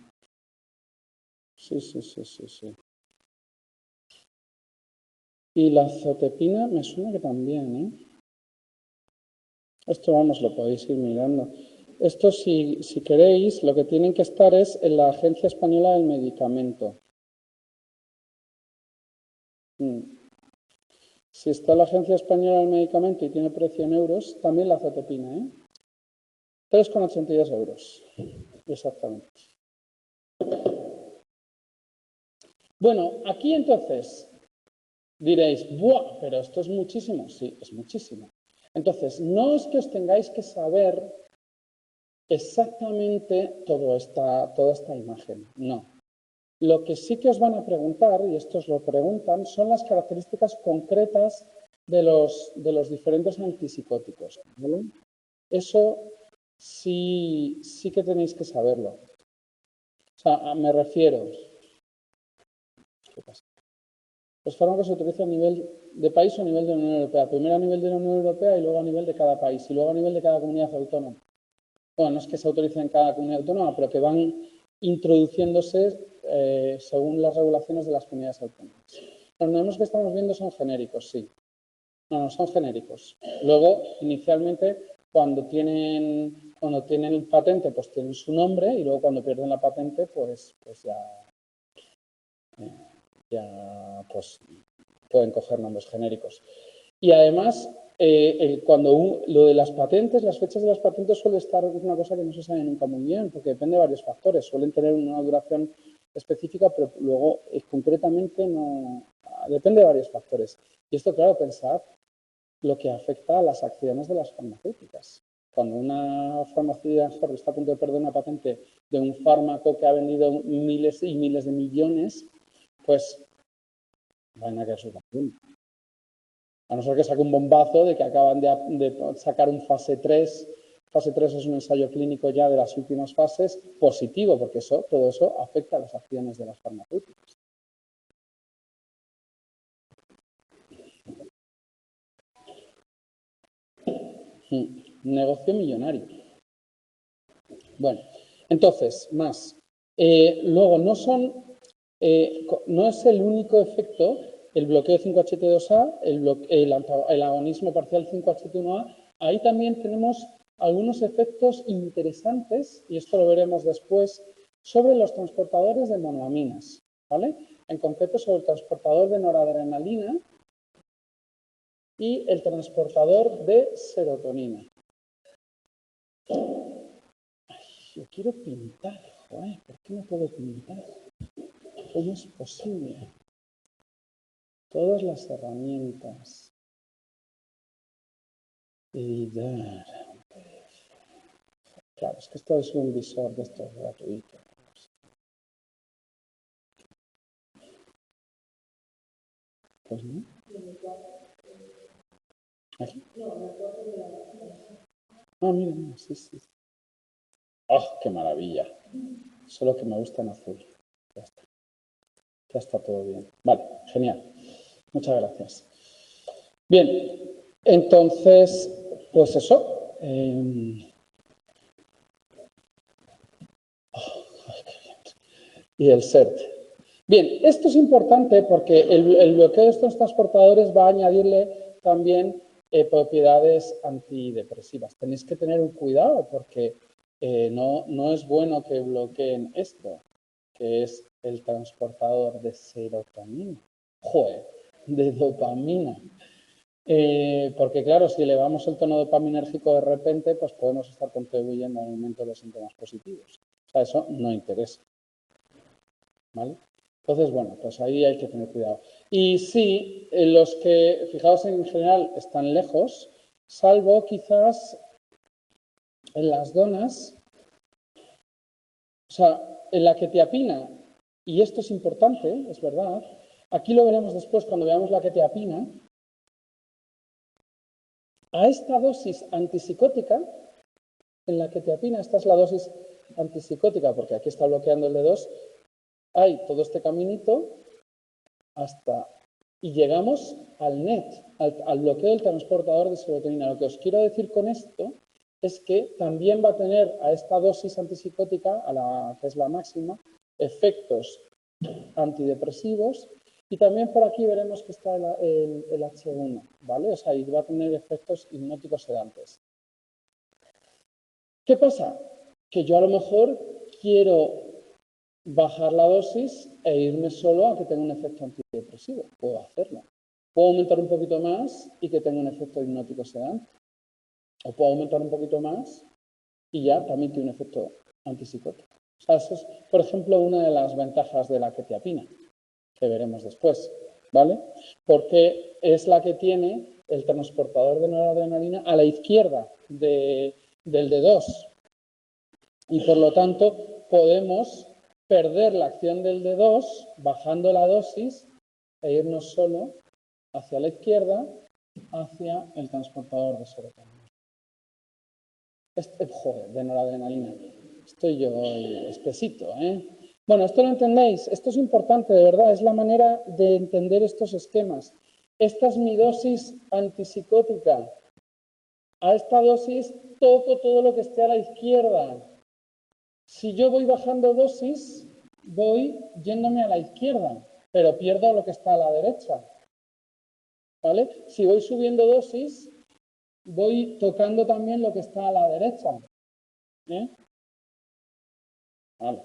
Sí. Y la azotepina me suena que también, ¿eh? Esto, vamos, lo podéis ir mirando. Esto, si queréis, lo que tienen que estar es en la Agencia Española del Medicamento. Si está la Agencia Española del Medicamento y tiene precio en euros, también la azotepina, ¿eh? 3,82 euros. Exactamente. Bueno, aquí entonces diréis, ¡buah! Pero esto es muchísimo. Sí, es muchísimo. Entonces, no es que os tengáis que saber exactamente toda esta imagen, no. Lo que sí que os van a preguntar, y estos lo preguntan, son las características concretas de los diferentes antipsicóticos, ¿vale? Eso sí que tenéis que saberlo. O sea, me refiero. ¿Qué pasa? Los fármacos se utilizan a nivel de país o a nivel de la Unión Europea. Primero a nivel de la Unión Europea y luego a nivel de cada país. Y luego a nivel de cada comunidad autónoma. Bueno, no es que se autoricen en cada comunidad autónoma, pero que van introduciéndose según las regulaciones de las comunidades autónomas. Los modelos que estamos viendo son genéricos, sí. No, son genéricos. Luego, inicialmente, cuando tienen el patente, pues tienen su nombre y luego cuando pierden la patente, pues ya pues, pueden coger nombres genéricos. Y además, lo de las patentes, las fechas de las patentes suele estar una cosa que no se sabe nunca muy bien, porque depende de varios factores. Suelen tener una duración específica, pero luego concretamente no. Depende de varios factores. Y esto, claro, pensad lo que afecta a las acciones de las farmacéuticas. Cuando una farmacéutica está a punto de perder una patente de un fármaco que ha vendido miles y miles de millones, pues van a caer sus acciones. A no ser que saque un bombazo de que acaban de sacar un fase 3. Fase 3 es un ensayo clínico ya de las últimas fases positivo, porque todo eso afecta a las acciones de las farmacéuticas. Negocio millonario. Bueno, entonces, más. Luego, no es el único efecto el bloqueo 5HT2A, el agonismo parcial 5HT1A. Ahí también tenemos algunos efectos interesantes, y esto lo veremos después, sobre los transportadores de monoaminas, ¿vale? En concreto sobre el transportador de noradrenalina y el transportador de serotonina. Yo quiero pintar, joder, ¿por qué no puedo pintar? ¿Cómo es posible? Todas las herramientas. Editar. Claro, es que esto es un visor de estos gratuitos. Pues no. ¿Aquí? Ah, mira, mira, sí. ¡Oh, qué maravilla! Solo que me gusta en azul. Ya está. Ya está todo bien. Vale, genial. Muchas gracias. Bien, entonces, pues eso. Y el CERT. Bien, esto es importante porque el bloqueo de estos transportadores va a añadirle también propiedades antidepresivas. Tenéis que tener un cuidado porque no es bueno que bloqueen esto, que es el transportador de serotonina. Joder, de dopamina. Porque claro, si elevamos el tono dopaminérgico de repente, pues podemos estar contribuyendo al aumento de los síntomas positivos. O sea, eso no interesa. ¿Vale? Entonces, bueno, pues ahí hay que tener cuidado. Y sí, los que, fijaos, en general están lejos, salvo quizás en las donas, o sea, en la quetiapina, y esto es importante, es verdad, aquí lo veremos después cuando veamos la quetiapina, a esta dosis antipsicótica, en la quetiapina, esta es la dosis antipsicótica, porque aquí está bloqueando el D2, hay todo este caminito hasta... Y llegamos al NET, al bloqueo del transportador de serotonina. Lo que os quiero decir con esto es que también va a tener a esta dosis antipsicótica, que es la máxima, efectos antidepresivos y también por aquí veremos que está el H1, ¿vale? O sea, y va a tener efectos hipnóticos sedantes. ¿Qué pasa? Que yo a lo mejor quiero bajar la dosis e irme solo a que tenga un efecto antidepresivo. Puedo hacerlo. Puedo aumentar un poquito más y que tenga un efecto hipnótico sedante. O puedo aumentar un poquito más y ya también tiene un efecto antipsicótico. O sea, eso es, por ejemplo, una de las ventajas de la quetiapina, que veremos después, ¿vale? Porque es la que tiene el transportador de noradrenalina a la izquierda del D2. Y por lo tanto podemos perder la acción del D2 bajando la dosis e irnos solo hacia la izquierda, hacia el transportador de serotonina. Joder, de noradrenalina. Estoy yo espesito, ¿eh? Bueno, esto lo entendéis. Esto es importante, de verdad. Es la manera de entender estos esquemas. Esta es mi dosis antipsicótica. A esta dosis toco todo lo que esté a la izquierda. Si yo voy bajando dosis, voy yéndome a la izquierda, pero pierdo lo que está a la derecha. ¿vale? Si voy subiendo dosis, voy tocando también lo que está a la derecha. ¿Eh? Vale.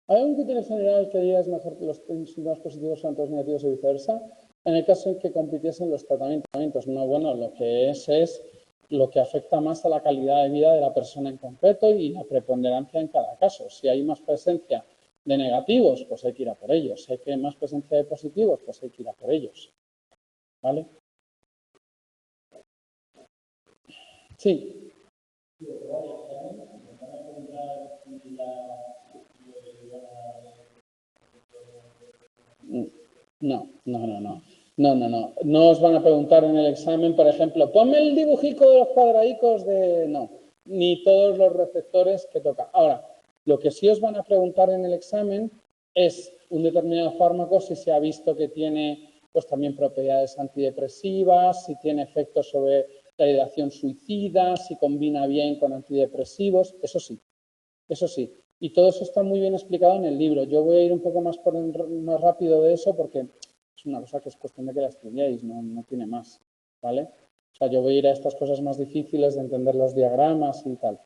¿Hay algún criterio general que diga es mejor que los síntomas positivos sean todos negativos y viceversa? En el caso en que compitiesen los tratamientos, no, bueno, lo que es lo que afecta más a la calidad de vida de la persona en concreto y la preponderancia en cada caso. Si hay más presencia de negativos, pues hay que ir a por ellos. Si hay más presencia de positivos, pues hay que ir a por ellos. ¿Vale? Sí. No, no, no, no. No, no, no. No os van a preguntar en el examen, por ejemplo, ponme el dibujico de los cuadradicos de... No, ni todos los receptores que toca. Ahora, lo que sí os van a preguntar en el examen es un determinado fármaco si se ha visto que tiene pues también propiedades antidepresivas, si tiene efectos sobre la ideación suicida, si combina bien con antidepresivos, eso sí, eso sí. Y todo eso está muy bien explicado en el libro. Yo voy a ir un poco más más rápido de eso porque es una cosa que es cuestión de que la estudiéis, no tiene más, ¿vale? O sea, yo voy a ir a estas cosas más difíciles de entender los diagramas y tal.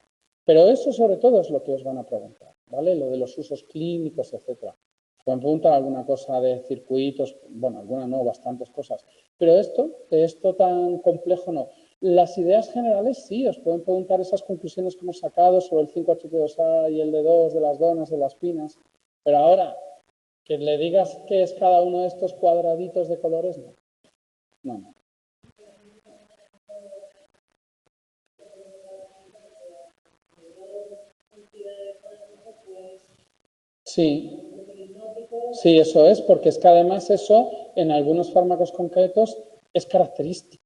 Pero eso sobre todo es lo que os van a preguntar, ¿vale? Lo de los usos clínicos, etcétera. Os pueden preguntar alguna cosa de circuitos, bueno, alguna no, bastantes cosas. Pero de esto tan complejo no. Las ideas generales sí, os pueden preguntar esas conclusiones que hemos sacado sobre el 5-HT2A y el D2 de las donas, de las pinas. Pero ahora, que le digas qué es cada uno de estos cuadraditos de colores, no. No, no. Sí, sí, eso es, porque es que además eso en algunos fármacos concretos es característico.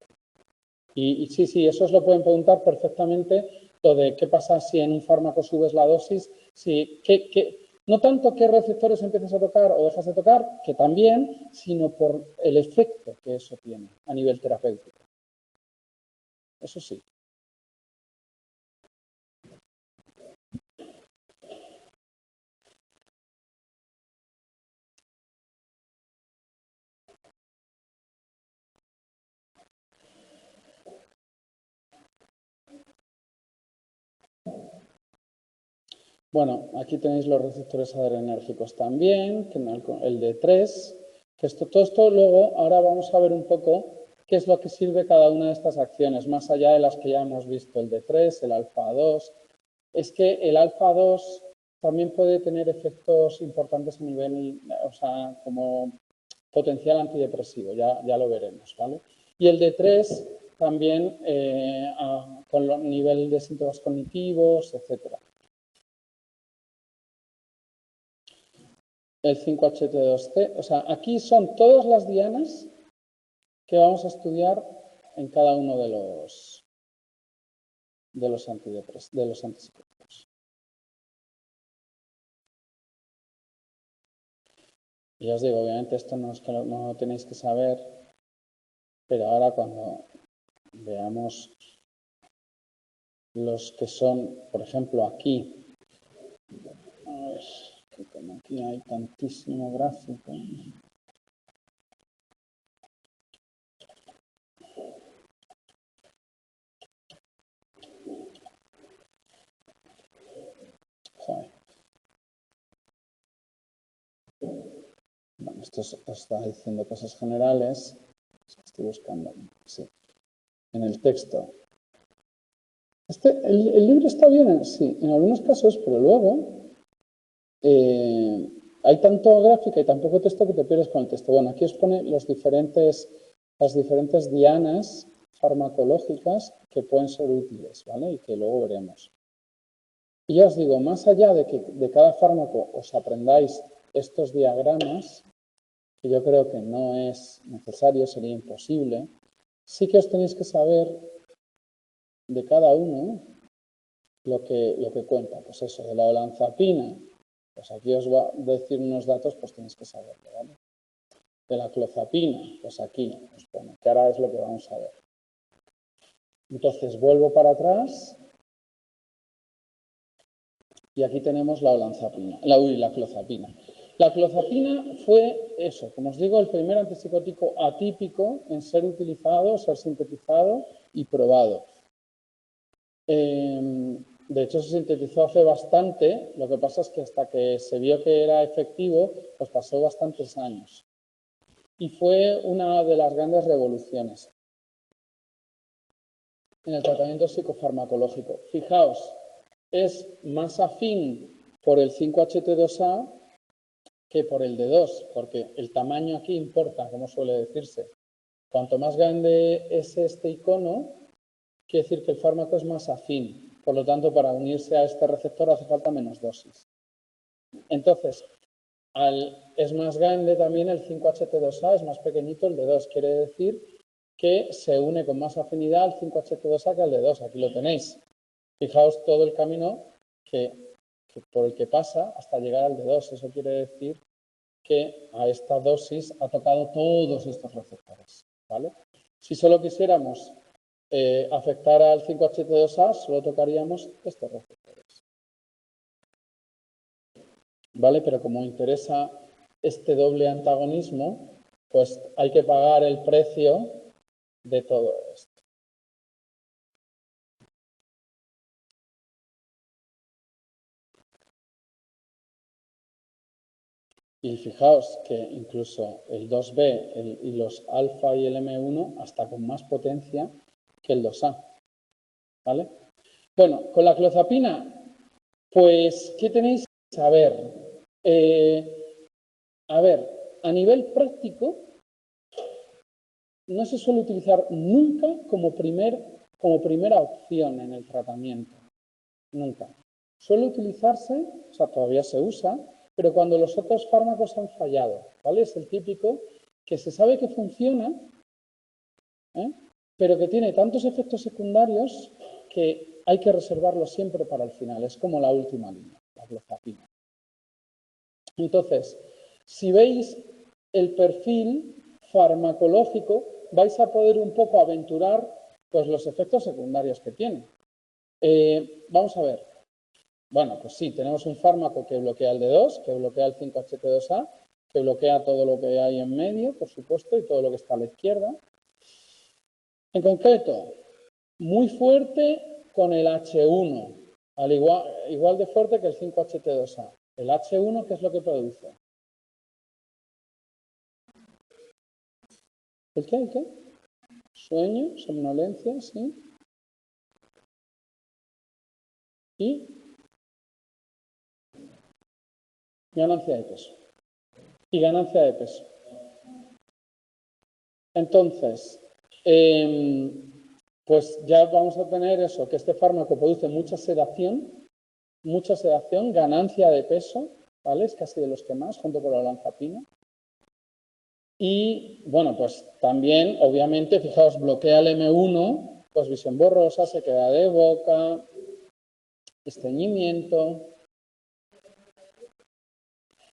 Y sí, sí, eso os lo pueden preguntar perfectamente, lo de qué pasa si en un fármaco subes la dosis, si, no tanto qué receptores empiezas a tocar o dejas de tocar, que también, sino por el efecto que eso tiene a nivel terapéutico. Eso sí. Bueno, aquí tenéis los receptores adrenérgicos también, que el D3, que todo esto luego, ahora vamos a ver un poco qué es lo que sirve cada una de estas acciones, más allá de las que ya hemos visto, el D3, el alfa-2. Es que el alfa-2 también puede tener efectos importantes a nivel, o sea, como potencial antidepresivo, ya lo veremos, ¿vale? Y el D3 también con nivel de síntomas cognitivos, etcétera. El 5-HT2C, o sea, aquí son todas las dianas que vamos a estudiar en cada uno de los antipsicóticos. Y ya os digo, obviamente esto no es que no lo tenéis que saber, pero ahora cuando veamos los que son, por ejemplo, aquí, a ver, que como aquí hay tantísimo gráfico. Joder. Bueno, esto está diciendo cosas generales. Estoy buscando, sí, en el texto. El libro está bien, sí, en algunos casos, pero luego hay tanto gráfica y tan poco texto que te pierdes con el texto. Bueno, aquí os pone las diferentes dianas farmacológicas que pueden ser útiles, ¿vale? Y que luego veremos. Y ya os digo, más allá de que de cada fármaco os aprendáis estos diagramas, que yo creo que no es necesario, sería imposible, sí que os tenéis que saber de cada uno lo que cuenta. Pues eso, de la olanzapina, pues aquí os va a decir unos datos, pues tenéis que saberlo, ¿vale? De la clozapina, pues aquí os pone, que ahora es lo que vamos a ver. Entonces, vuelvo para atrás y aquí tenemos la olanzapina, la clozapina. La clozapina fue eso, como os digo, el primer antipsicótico atípico en ser utilizado, ser sintetizado y probado. De hecho, se sintetizó hace bastante, lo que pasa es que hasta que se vio que era efectivo, pues pasó bastantes años. Y fue una de las grandes revoluciones en el tratamiento psicofarmacológico. Fijaos, es más afín por el 5-HT2A que por el D2, porque el tamaño aquí importa, como suele decirse. Cuanto más grande es este icono, quiere decir que el fármaco es más afín. Por lo tanto, para unirse a este receptor hace falta menos dosis. Entonces, es más grande también el 5-HT2A, es más pequeñito el D2. Quiere decir que se une con más afinidad el 5-HT2A que el D2. Aquí lo tenéis. Fijaos todo el camino por el que pasa hasta llegar al D2. Eso quiere decir que a esta dosis ha tocado todos estos receptores, ¿vale? Si solo quisiéramos afectar al 5-HT2A, solo tocaríamos estos receptores, ¿vale? Pero como interesa este doble antagonismo, pues hay que pagar el precio de todo esto. Y fijaos que incluso el 2B y los alfa y el M1 hasta con más potencia que el 2A, ¿vale? Bueno, con la clozapina, pues, ¿qué tenéis que saber? A nivel práctico, no se suele utilizar nunca como primera opción en el tratamiento. Nunca. Suele utilizarse, o sea, todavía se usa, pero cuando los otros fármacos han fallado, ¿vale? Es el típico que se sabe que funciona, pero que tiene tantos efectos secundarios que hay que reservarlo siempre para el final. Es como la última línea, la clozapina. Entonces, si veis el perfil farmacológico, vais a poder un poco aventurar pues, los efectos secundarios que tiene. Vamos a ver. Bueno, pues sí, tenemos un fármaco que bloquea el D2, que bloquea el 5-HT2A, que bloquea todo lo que hay en medio, por supuesto, y todo lo que está a la izquierda. En concreto, muy fuerte con el H1, igual de fuerte que el 5-HT2A. El H1, ¿qué es lo que produce? ¿El qué? ¿El qué? Sueño, somnolencia, sí. Y ganancia de peso. Y ganancia de peso. Entonces, pues ya vamos a tener eso, que este fármaco produce mucha sedación, ganancia de peso, ¿vale? Es casi de los que más, junto con la olanzapina. Y, bueno, pues también, obviamente, fijaos, bloquea el M1, pues visión borrosa, sequedad de boca, estreñimiento.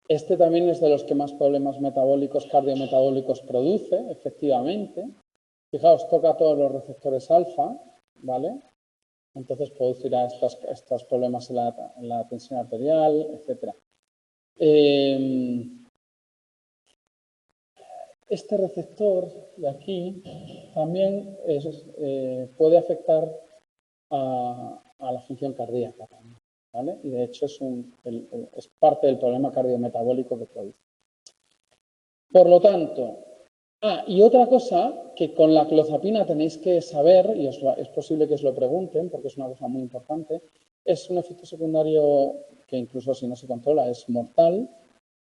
Este también es de los que más problemas metabólicos, cardiometabólicos produce, efectivamente. Fijaos, toca todos los receptores alfa, ¿vale? Entonces producirá estos problemas en la tensión arterial, etc. Este receptor de aquí también puede afectar a la función cardíaca también, ¿vale? Y de hecho es parte del problema cardiometabólico que produce. Por lo tanto, y otra cosa que con la clozapina tenéis que saber, y es posible que os lo pregunten, porque es una cosa muy importante, es un efecto secundario que incluso si no se controla es mortal,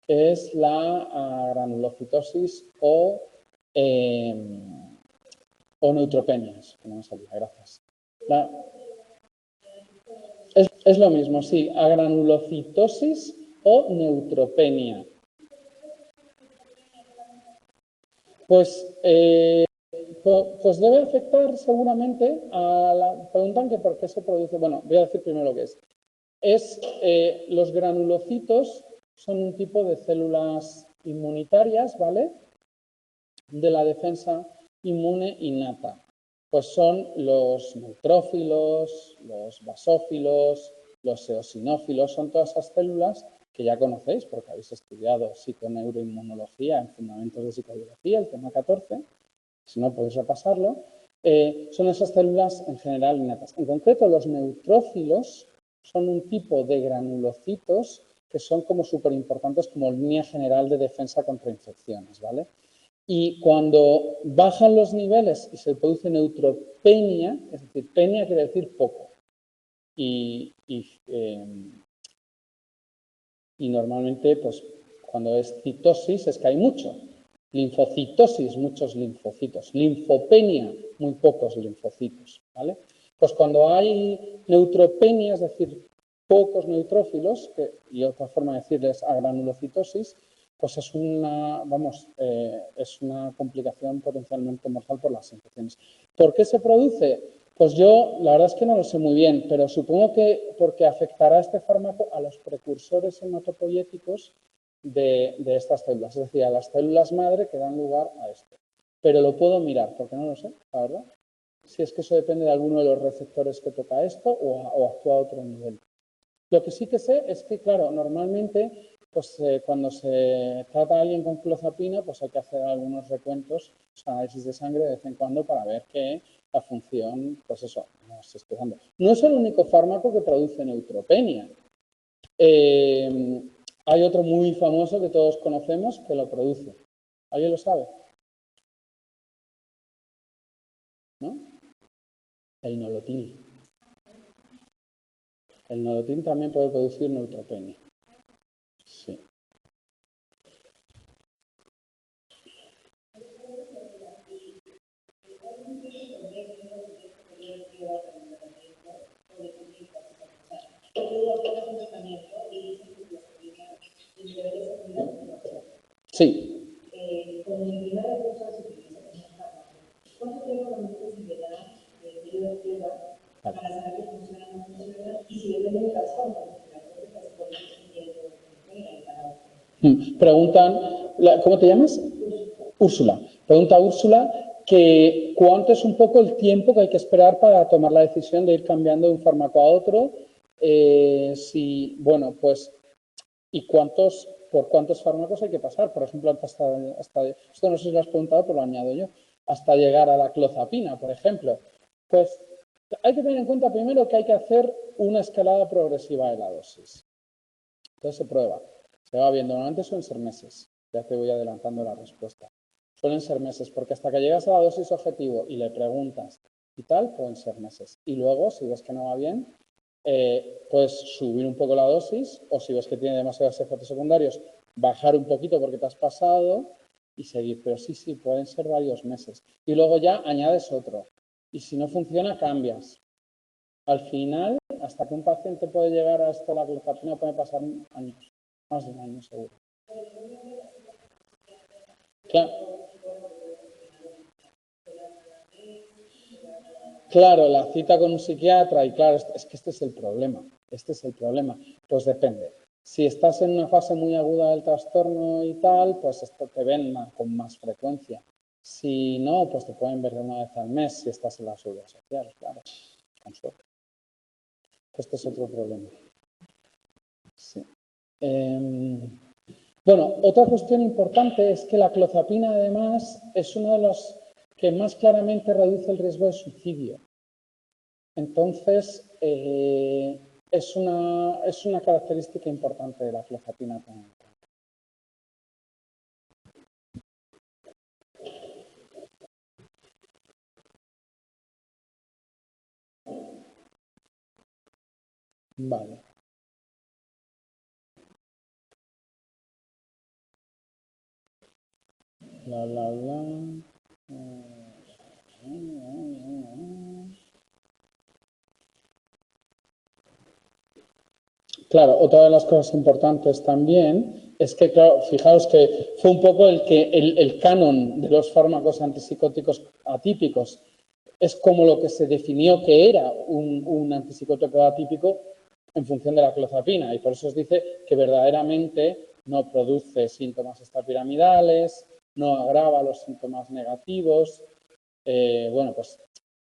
que es la granulocitosis o neutropenias, que no me salía, gracias. Es lo mismo, sí, agranulocitosis o neutropenia. Pues debe afectar seguramente preguntan que por qué se produce. Bueno, voy a decir primero lo que es. Los granulocitos son un tipo de células inmunitarias, ¿vale? De la defensa inmune innata. Pues son los neutrófilos, los basófilos, los eosinófilos, son todas esas células que ya conocéis porque habéis estudiado psiconeuroinmunología en Fundamentos de Psicobiología, el tema 14, si no podéis repasarlo, son esas células en general innatas. En concreto, los neutrófilos son un tipo de granulocitos que son como súper importantes como línea general de defensa contra infecciones, ¿vale? Y cuando bajan los niveles y se produce neutropenia, es decir, penia quiere decir poco, y normalmente, pues, cuando es citosis es que hay mucho. Linfocitosis, muchos linfocitos. Linfopenia, muy pocos linfocitos, ¿vale? Pues cuando hay neutropenia, es decir, pocos neutrófilos, y otra forma de decirles agranulocitosis, pues es una, es una complicación potencialmente mortal por las infecciones. ¿Por qué se produce? Pues yo, la verdad es que no lo sé muy bien, pero supongo que porque afectará este fármaco a los precursores hematopoyéticos de estas células, es decir, a las células madre que dan lugar a esto. Pero lo puedo mirar, porque no lo sé, la verdad. Si es que eso depende de alguno de los receptores que toca esto o actúa a otro nivel. Lo que sí que sé es que, claro, normalmente, pues cuando se trata a alguien con clozapina, pues hay que hacer algunos recuentos, o sea, análisis de sangre de vez en cuando para ver que la función, pues eso, no se esté dando. No es el único fármaco que produce neutropenia. Hay otro muy famoso que todos conocemos que lo produce. ¿Alguien lo sabe? ¿No? El nolotil. El nolotil también puede producir neutropenia. Sí. Sí. ¿Cuánto tiempo normalmente se le da de periodo de prueba para saber que funciona o no funciona? Y si depende del trastorno, preguntan, ¿cómo te llamas? Úrsula. Pregunta Úrsula que cuánto es un poco el tiempo que hay que esperar para tomar la decisión de ir cambiando de un fármaco a otro. Bueno, pues, ¿y por cuántos fármacos hay que pasar? Por ejemplo, esto no sé si lo has preguntado, pero lo añado yo, hasta llegar a la clozapina, por ejemplo. Pues hay que tener en cuenta primero que hay que hacer una escalada progresiva de la dosis. Entonces se prueba, se va viendo, normalmente suelen ser meses, ya te voy adelantando la respuesta. Suelen ser meses, porque hasta que llegas a la dosis objetivo y le preguntas y tal, pueden ser meses. Y luego, si ves que no va bien, puedes subir un poco la dosis, o si ves que tiene demasiados efectos secundarios, bajar un poquito porque te has pasado y seguir. Pero sí, pueden ser varios meses. Y luego ya añades otro. Y si no funciona, cambias. Al final, hasta que un paciente puede llegar a esto, la clozapina puede pasar años, más de un año seguro. Claro, la cita con un psiquiatra, y claro, es que este es el problema. Pues depende. Si estás en una fase muy aguda del trastorno y tal, pues esto te ven con más frecuencia. Si no, pues te pueden ver una vez al mes si estás en la seguridad social, claro, con suerte. Este es otro problema. Sí. Bueno, otra cuestión importante es que la clozapina, además, es uno de los que más claramente reduce el riesgo de suicidio. Entonces, es una característica importante de la clozapina también. Vale. Claro, otra de las cosas importantes también es que, claro, fijaos que fue un poco el canon de los fármacos antipsicóticos atípicos. Es como lo que se definió que era un antipsicótico atípico en función de la clozapina, y por eso os dice que verdaderamente no produce síntomas extrapiramidales, no agrava los síntomas negativos. Bueno, pues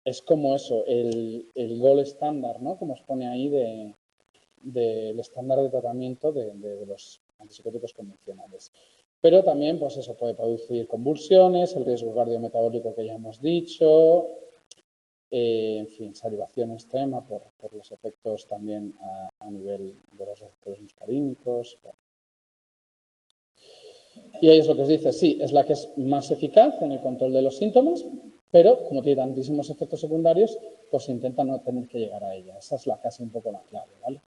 es como eso, el gold estándar, ¿no? Como os pone ahí del estándar de tratamiento de los antipsicóticos convencionales. Pero también, pues eso puede producir convulsiones, el riesgo cardiometabólico que ya hemos dicho, en fin, salivación extrema por los efectos también a nivel de los receptores muscarínicos. Y ahí es lo que os dice, sí, es la que es más eficaz en el control de los síntomas, pero como tiene tantísimos efectos secundarios, pues se intenta no tener que llegar a ella. Esa es casi un poco la clave, ¿vale?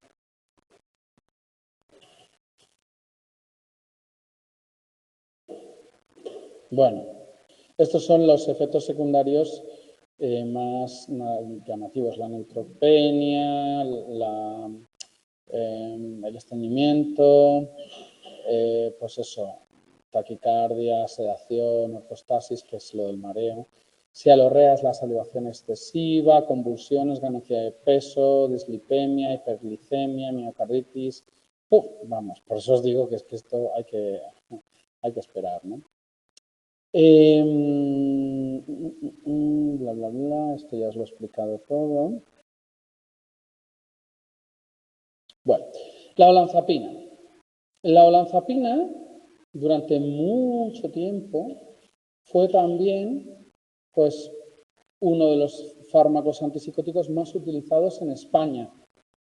Bueno, estos son los efectos secundarios más llamativos, la neutropenia, el estreñimiento, pues eso, taquicardia, sedación, ortostasis, que es lo del mareo. Sialorrea es la salivación excesiva, convulsiones, ganancia de peso, dislipemia, hiperglicemia, miocarditis. Vamos, por eso os digo que es que esto hay que esperar, ¿no? Bla, bla, bla, esto ya os lo he explicado todo. Bueno, la olanzapina. La olanzapina, durante mucho tiempo, fue también, pues, uno de los fármacos antipsicóticos más utilizados en España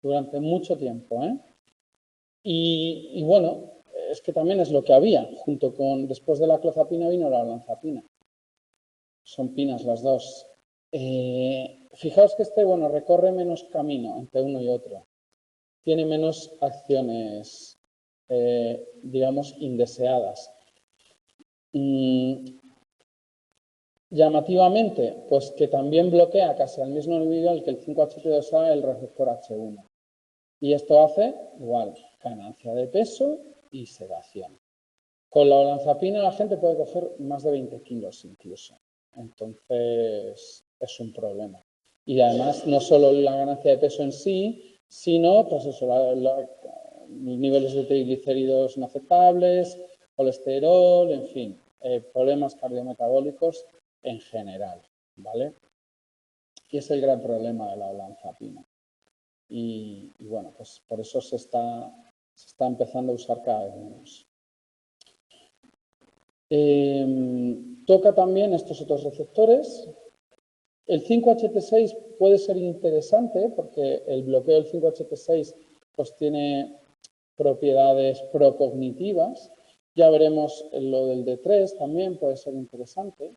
durante mucho tiempo, ¿eh? Y bueno, es que también es lo que había, junto con, después de la clozapina vino la olanzapina. Son pinas las dos. Fijaos que este, bueno, recorre menos camino entre uno y otro. Tiene menos acciones, digamos, indeseadas. Llamativamente, pues que también bloquea casi al mismo nivel que el 5-HT2A el receptor H1. Y esto hace, igual, ganancia de peso y sedación. Con la olanzapina la gente puede coger más de 20 kilos incluso. Entonces, es un problema. Y además, no solo la ganancia de peso en sí, sino, pues eso, niveles de triglicéridos inaceptables, colesterol, en fin, problemas cardiometabólicos en general, ¿vale? Y es el gran problema de la olanzapina. Y bueno, pues por eso se está empezando a usar cada vez menos. Toca también estos otros receptores. El 5-HT6 puede ser interesante porque el bloqueo del 5-HT6 pues tiene propiedades procognitivas. Ya veremos lo del D3 también puede ser interesante.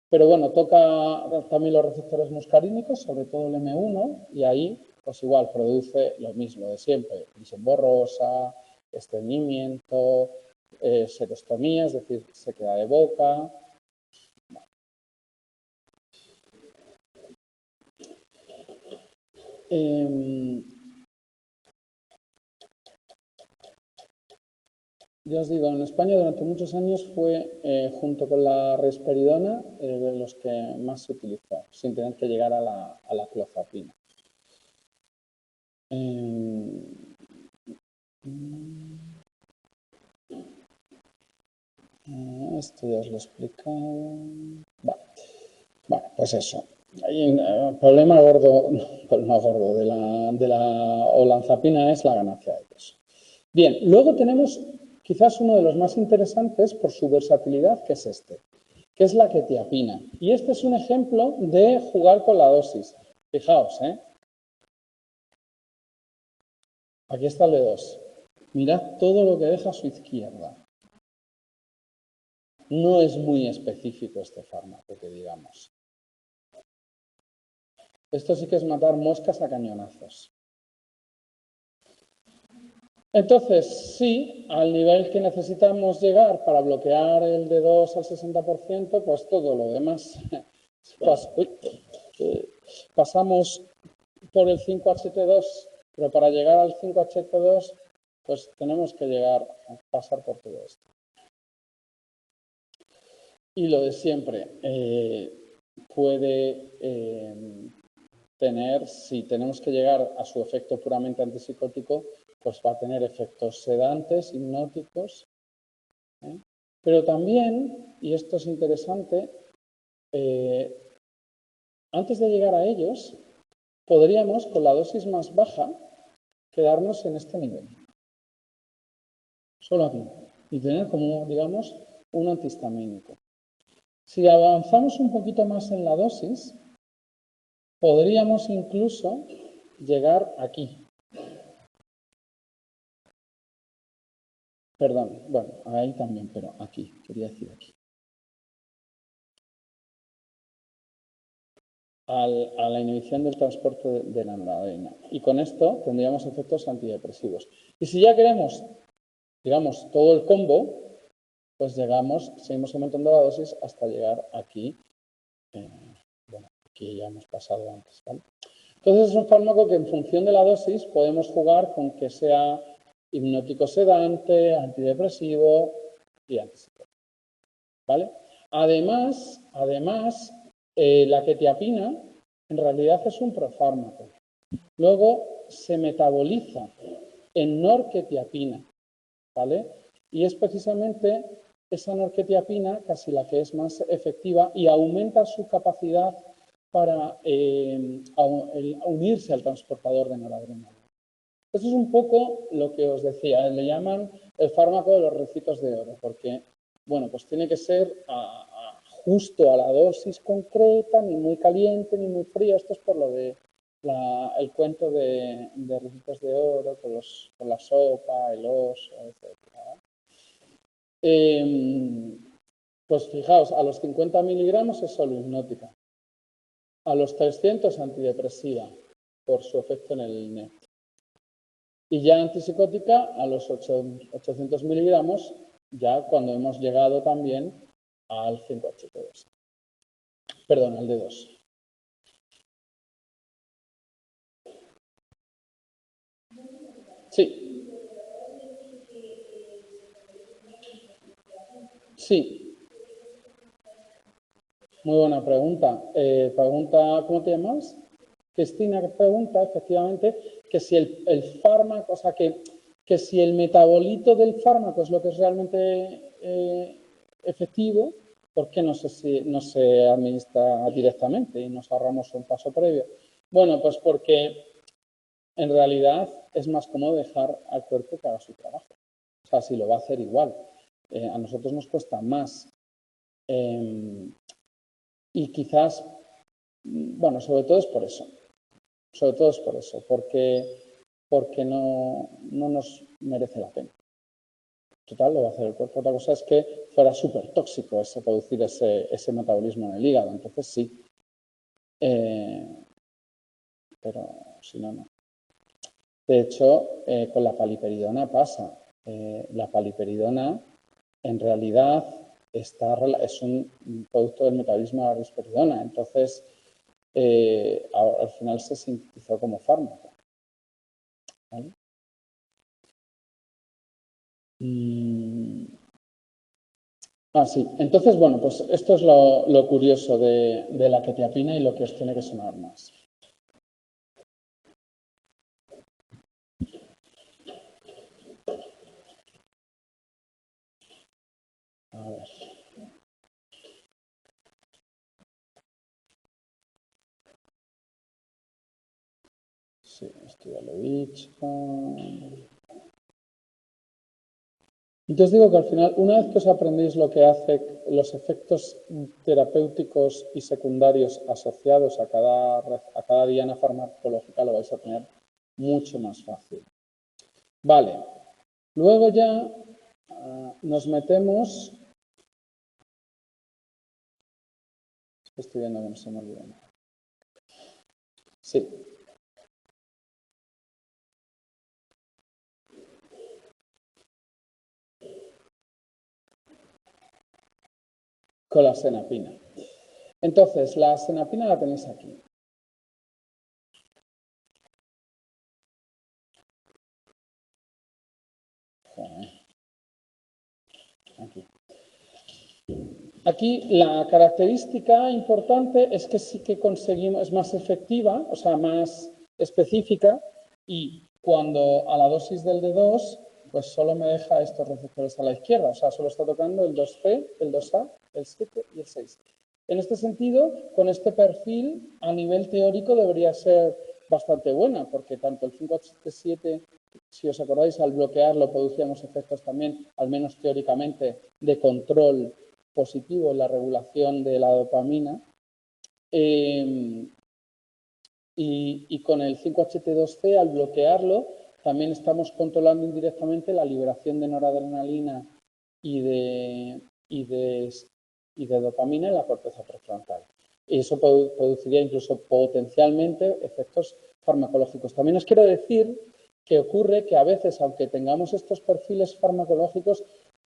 Pero bueno, toca también los receptores muscarínicos, sobre todo el M1, y ahí pues igual produce lo mismo de siempre, visión borrosa, estreñimiento, serostomía, es decir, sequedad de boca. Ya os digo, en España durante muchos años fue, junto con la risperidona, de los que más se utilizó, sin tener que llegar a la clozapina. Esto ya os lo he explicado. Bueno, pues eso. El problema gordo de la olanzapina es la ganancia de peso. Bien, luego tenemos quizás uno de los más interesantes por su versatilidad, que es este, que es la quetiapina. Y este es un ejemplo de jugar con la dosis. Fijaos, aquí está el de 2. Mirad todo lo que deja a su izquierda. No es muy específico este fármaco, que digamos. Esto sí que es matar moscas a cañonazos. Entonces, sí, al nivel que necesitamos llegar para bloquear el D2 al 60%, pues todo lo demás. Pasamos por el 5-HT2, pero para llegar al 5-HT2, pues tenemos que pasar por todo esto. Y lo de siempre, puede tener, si tenemos que llegar a su efecto puramente antipsicótico, pues va a tener efectos sedantes, hipnóticos, pero también, y esto es interesante, antes de llegar a ellos, podríamos, con la dosis más baja, quedarnos en este nivel. Solo aquí. Y tener como, digamos, un antihistamínico. Si avanzamos un poquito más en la dosis, podríamos incluso llegar aquí. Perdón, bueno, ahí también, pero aquí, quería decir aquí. A la inhibición del transporte de la noradrenalina. Y con esto tendríamos efectos antidepresivos. Y si ya queremos, digamos, todo el combo, pues seguimos aumentando la dosis hasta llegar aquí. Bueno, aquí ya hemos pasado antes, ¿vale? Entonces es un fármaco que en función de la dosis podemos jugar con que sea hipnótico sedante, antidepresivo y antipsicótico, ¿vale? Además, la quetiapina en realidad es un profármaco. Luego se metaboliza en norquetiapina, ¿vale? Y es precisamente esa norquetiapina casi la que es más efectiva y aumenta su capacidad para unirse al transportador de noradrenalina. Eso es un poco lo que os decía, le llaman el fármaco de los recitos de oro, porque, bueno, pues tiene que ser justo a la dosis concreta, ni muy caliente, ni muy frío. Esto es por lo de el cuento de recitos de oro, con la sopa, el oso, etc. Pues fijaos, a los 50 miligramos es solo hipnótica. A los 300 antidepresiva, por su efecto en el NET. Y ya antipsicótica a los 800 miligramos, ya cuando hemos llegado también al 5-HT2. Perdón, al D2. Sí. Sí. Muy buena pregunta. ¿Cómo te llamas? Cristina pregunta, efectivamente, que si el fármaco, o sea, que si el metabolito del fármaco es lo que es realmente efectivo, ¿por qué no se administra directamente y nos ahorramos un paso previo? Bueno, pues porque en realidad es más cómodo dejar al cuerpo que haga su trabajo. O sea, si lo va a hacer igual. A nosotros nos cuesta más. Y quizás, bueno, sobre todo es por eso. Sobre todo es por eso, porque no nos merece la pena. Total, lo va a hacer el cuerpo. Otra cosa es que fuera súper tóxico producir ese metabolismo en el hígado. Entonces sí. Pero si no, no. De hecho, con la paliperidona pasa. La paliperidona, en realidad, es un producto del metabolismo de la risperidona. Entonces, al final se sintetizó como fármaco. ¿Vale? Sí. Entonces, bueno, pues esto es lo curioso de la quetiapina y lo que os tiene que sonar más. A ver. Sí, esto ya lo he dicho. Entonces digo que al final, una vez que os aprendéis lo que hace los efectos terapéuticos y secundarios asociados a cada diana farmacológica, lo vais a tener mucho más fácil. Vale. Luego ya nos metemos... Estoy viendo que no se me olvida nada. Sí. Con la senapina. Entonces, la senapina la tenéis aquí. Aquí la característica importante es que sí que conseguimos, es más efectiva, o sea, más específica, y cuando a la dosis del D2, pues solo me deja estos receptores a la izquierda, o sea, solo está tocando el 2C, el 2A, el 7 y el 6. En este sentido, con este perfil, a nivel teórico debería ser bastante buena, porque tanto el 5-HT7, si os acordáis, al bloquearlo producíamos efectos también, al menos teóricamente, de control positivo en la regulación de la dopamina. Y con el 5-HT2C, al bloquearlo, también estamos controlando indirectamente la liberación de noradrenalina y de dopamina en la corteza prefrontal. Y eso produciría incluso potencialmente efectos farmacológicos. También os quiero decir que ocurre que a veces, aunque tengamos estos perfiles farmacológicos,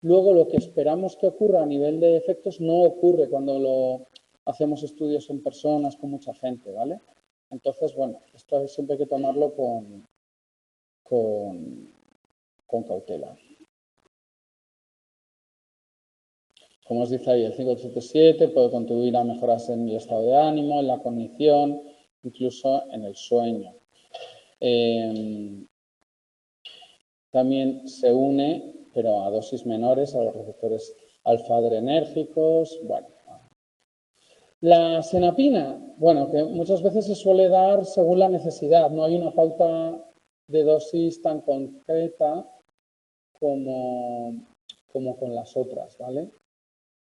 luego lo que esperamos que ocurra a nivel de efectos no ocurre cuando lo hacemos estudios en personas con mucha gente, ¿vale? Entonces, bueno, esto siempre hay que tomarlo con cautela. Como os dice ahí, el 5-HT7 puede contribuir a mejoras en el estado de ánimo, en la cognición, incluso en el sueño. También se une, pero a dosis menores, a los receptores alfa-adrenérgicos. Bueno, la senapina, bueno, que muchas veces se suele dar según la necesidad. No hay una pauta de dosis tan concreta como con las otras, ¿vale?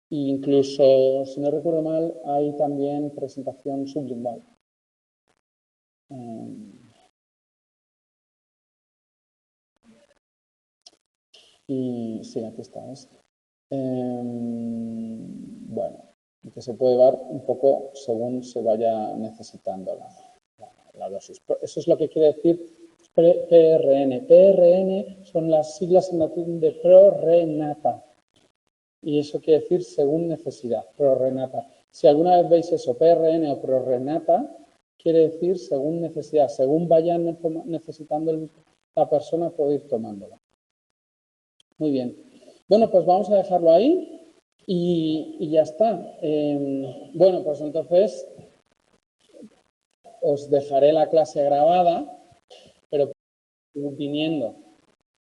E incluso, si no recuerdo mal, hay también presentación sublingual. Y sí, aquí está. Bueno, que se puede dar un poco según se vaya necesitando la dosis. Eso es lo que quiere decir PRN. PRN son las siglas en latín de prorrenata. Y eso quiere decir según necesidad, prorrenata. Si alguna vez veis eso, PRN o prorrenata, quiere decir según necesidad, según vayan necesitando la persona puede ir tomándola. Muy bien. Bueno, pues vamos a dejarlo ahí y ya está. Bueno, pues entonces os dejaré la clase grabada, pero viniendo,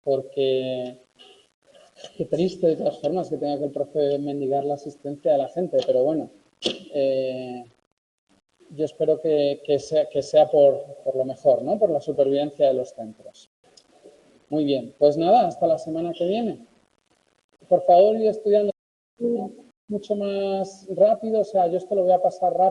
porque qué triste de todas formas que tenga que el profe mendigar la asistencia de la gente, pero bueno, yo espero que sea por lo mejor, ¿no? Por la supervivencia de los centros. Muy bien, pues nada, hasta la semana que viene. Por favor, ir estudiando mucho más rápido, o sea, yo esto lo voy a pasar rápido.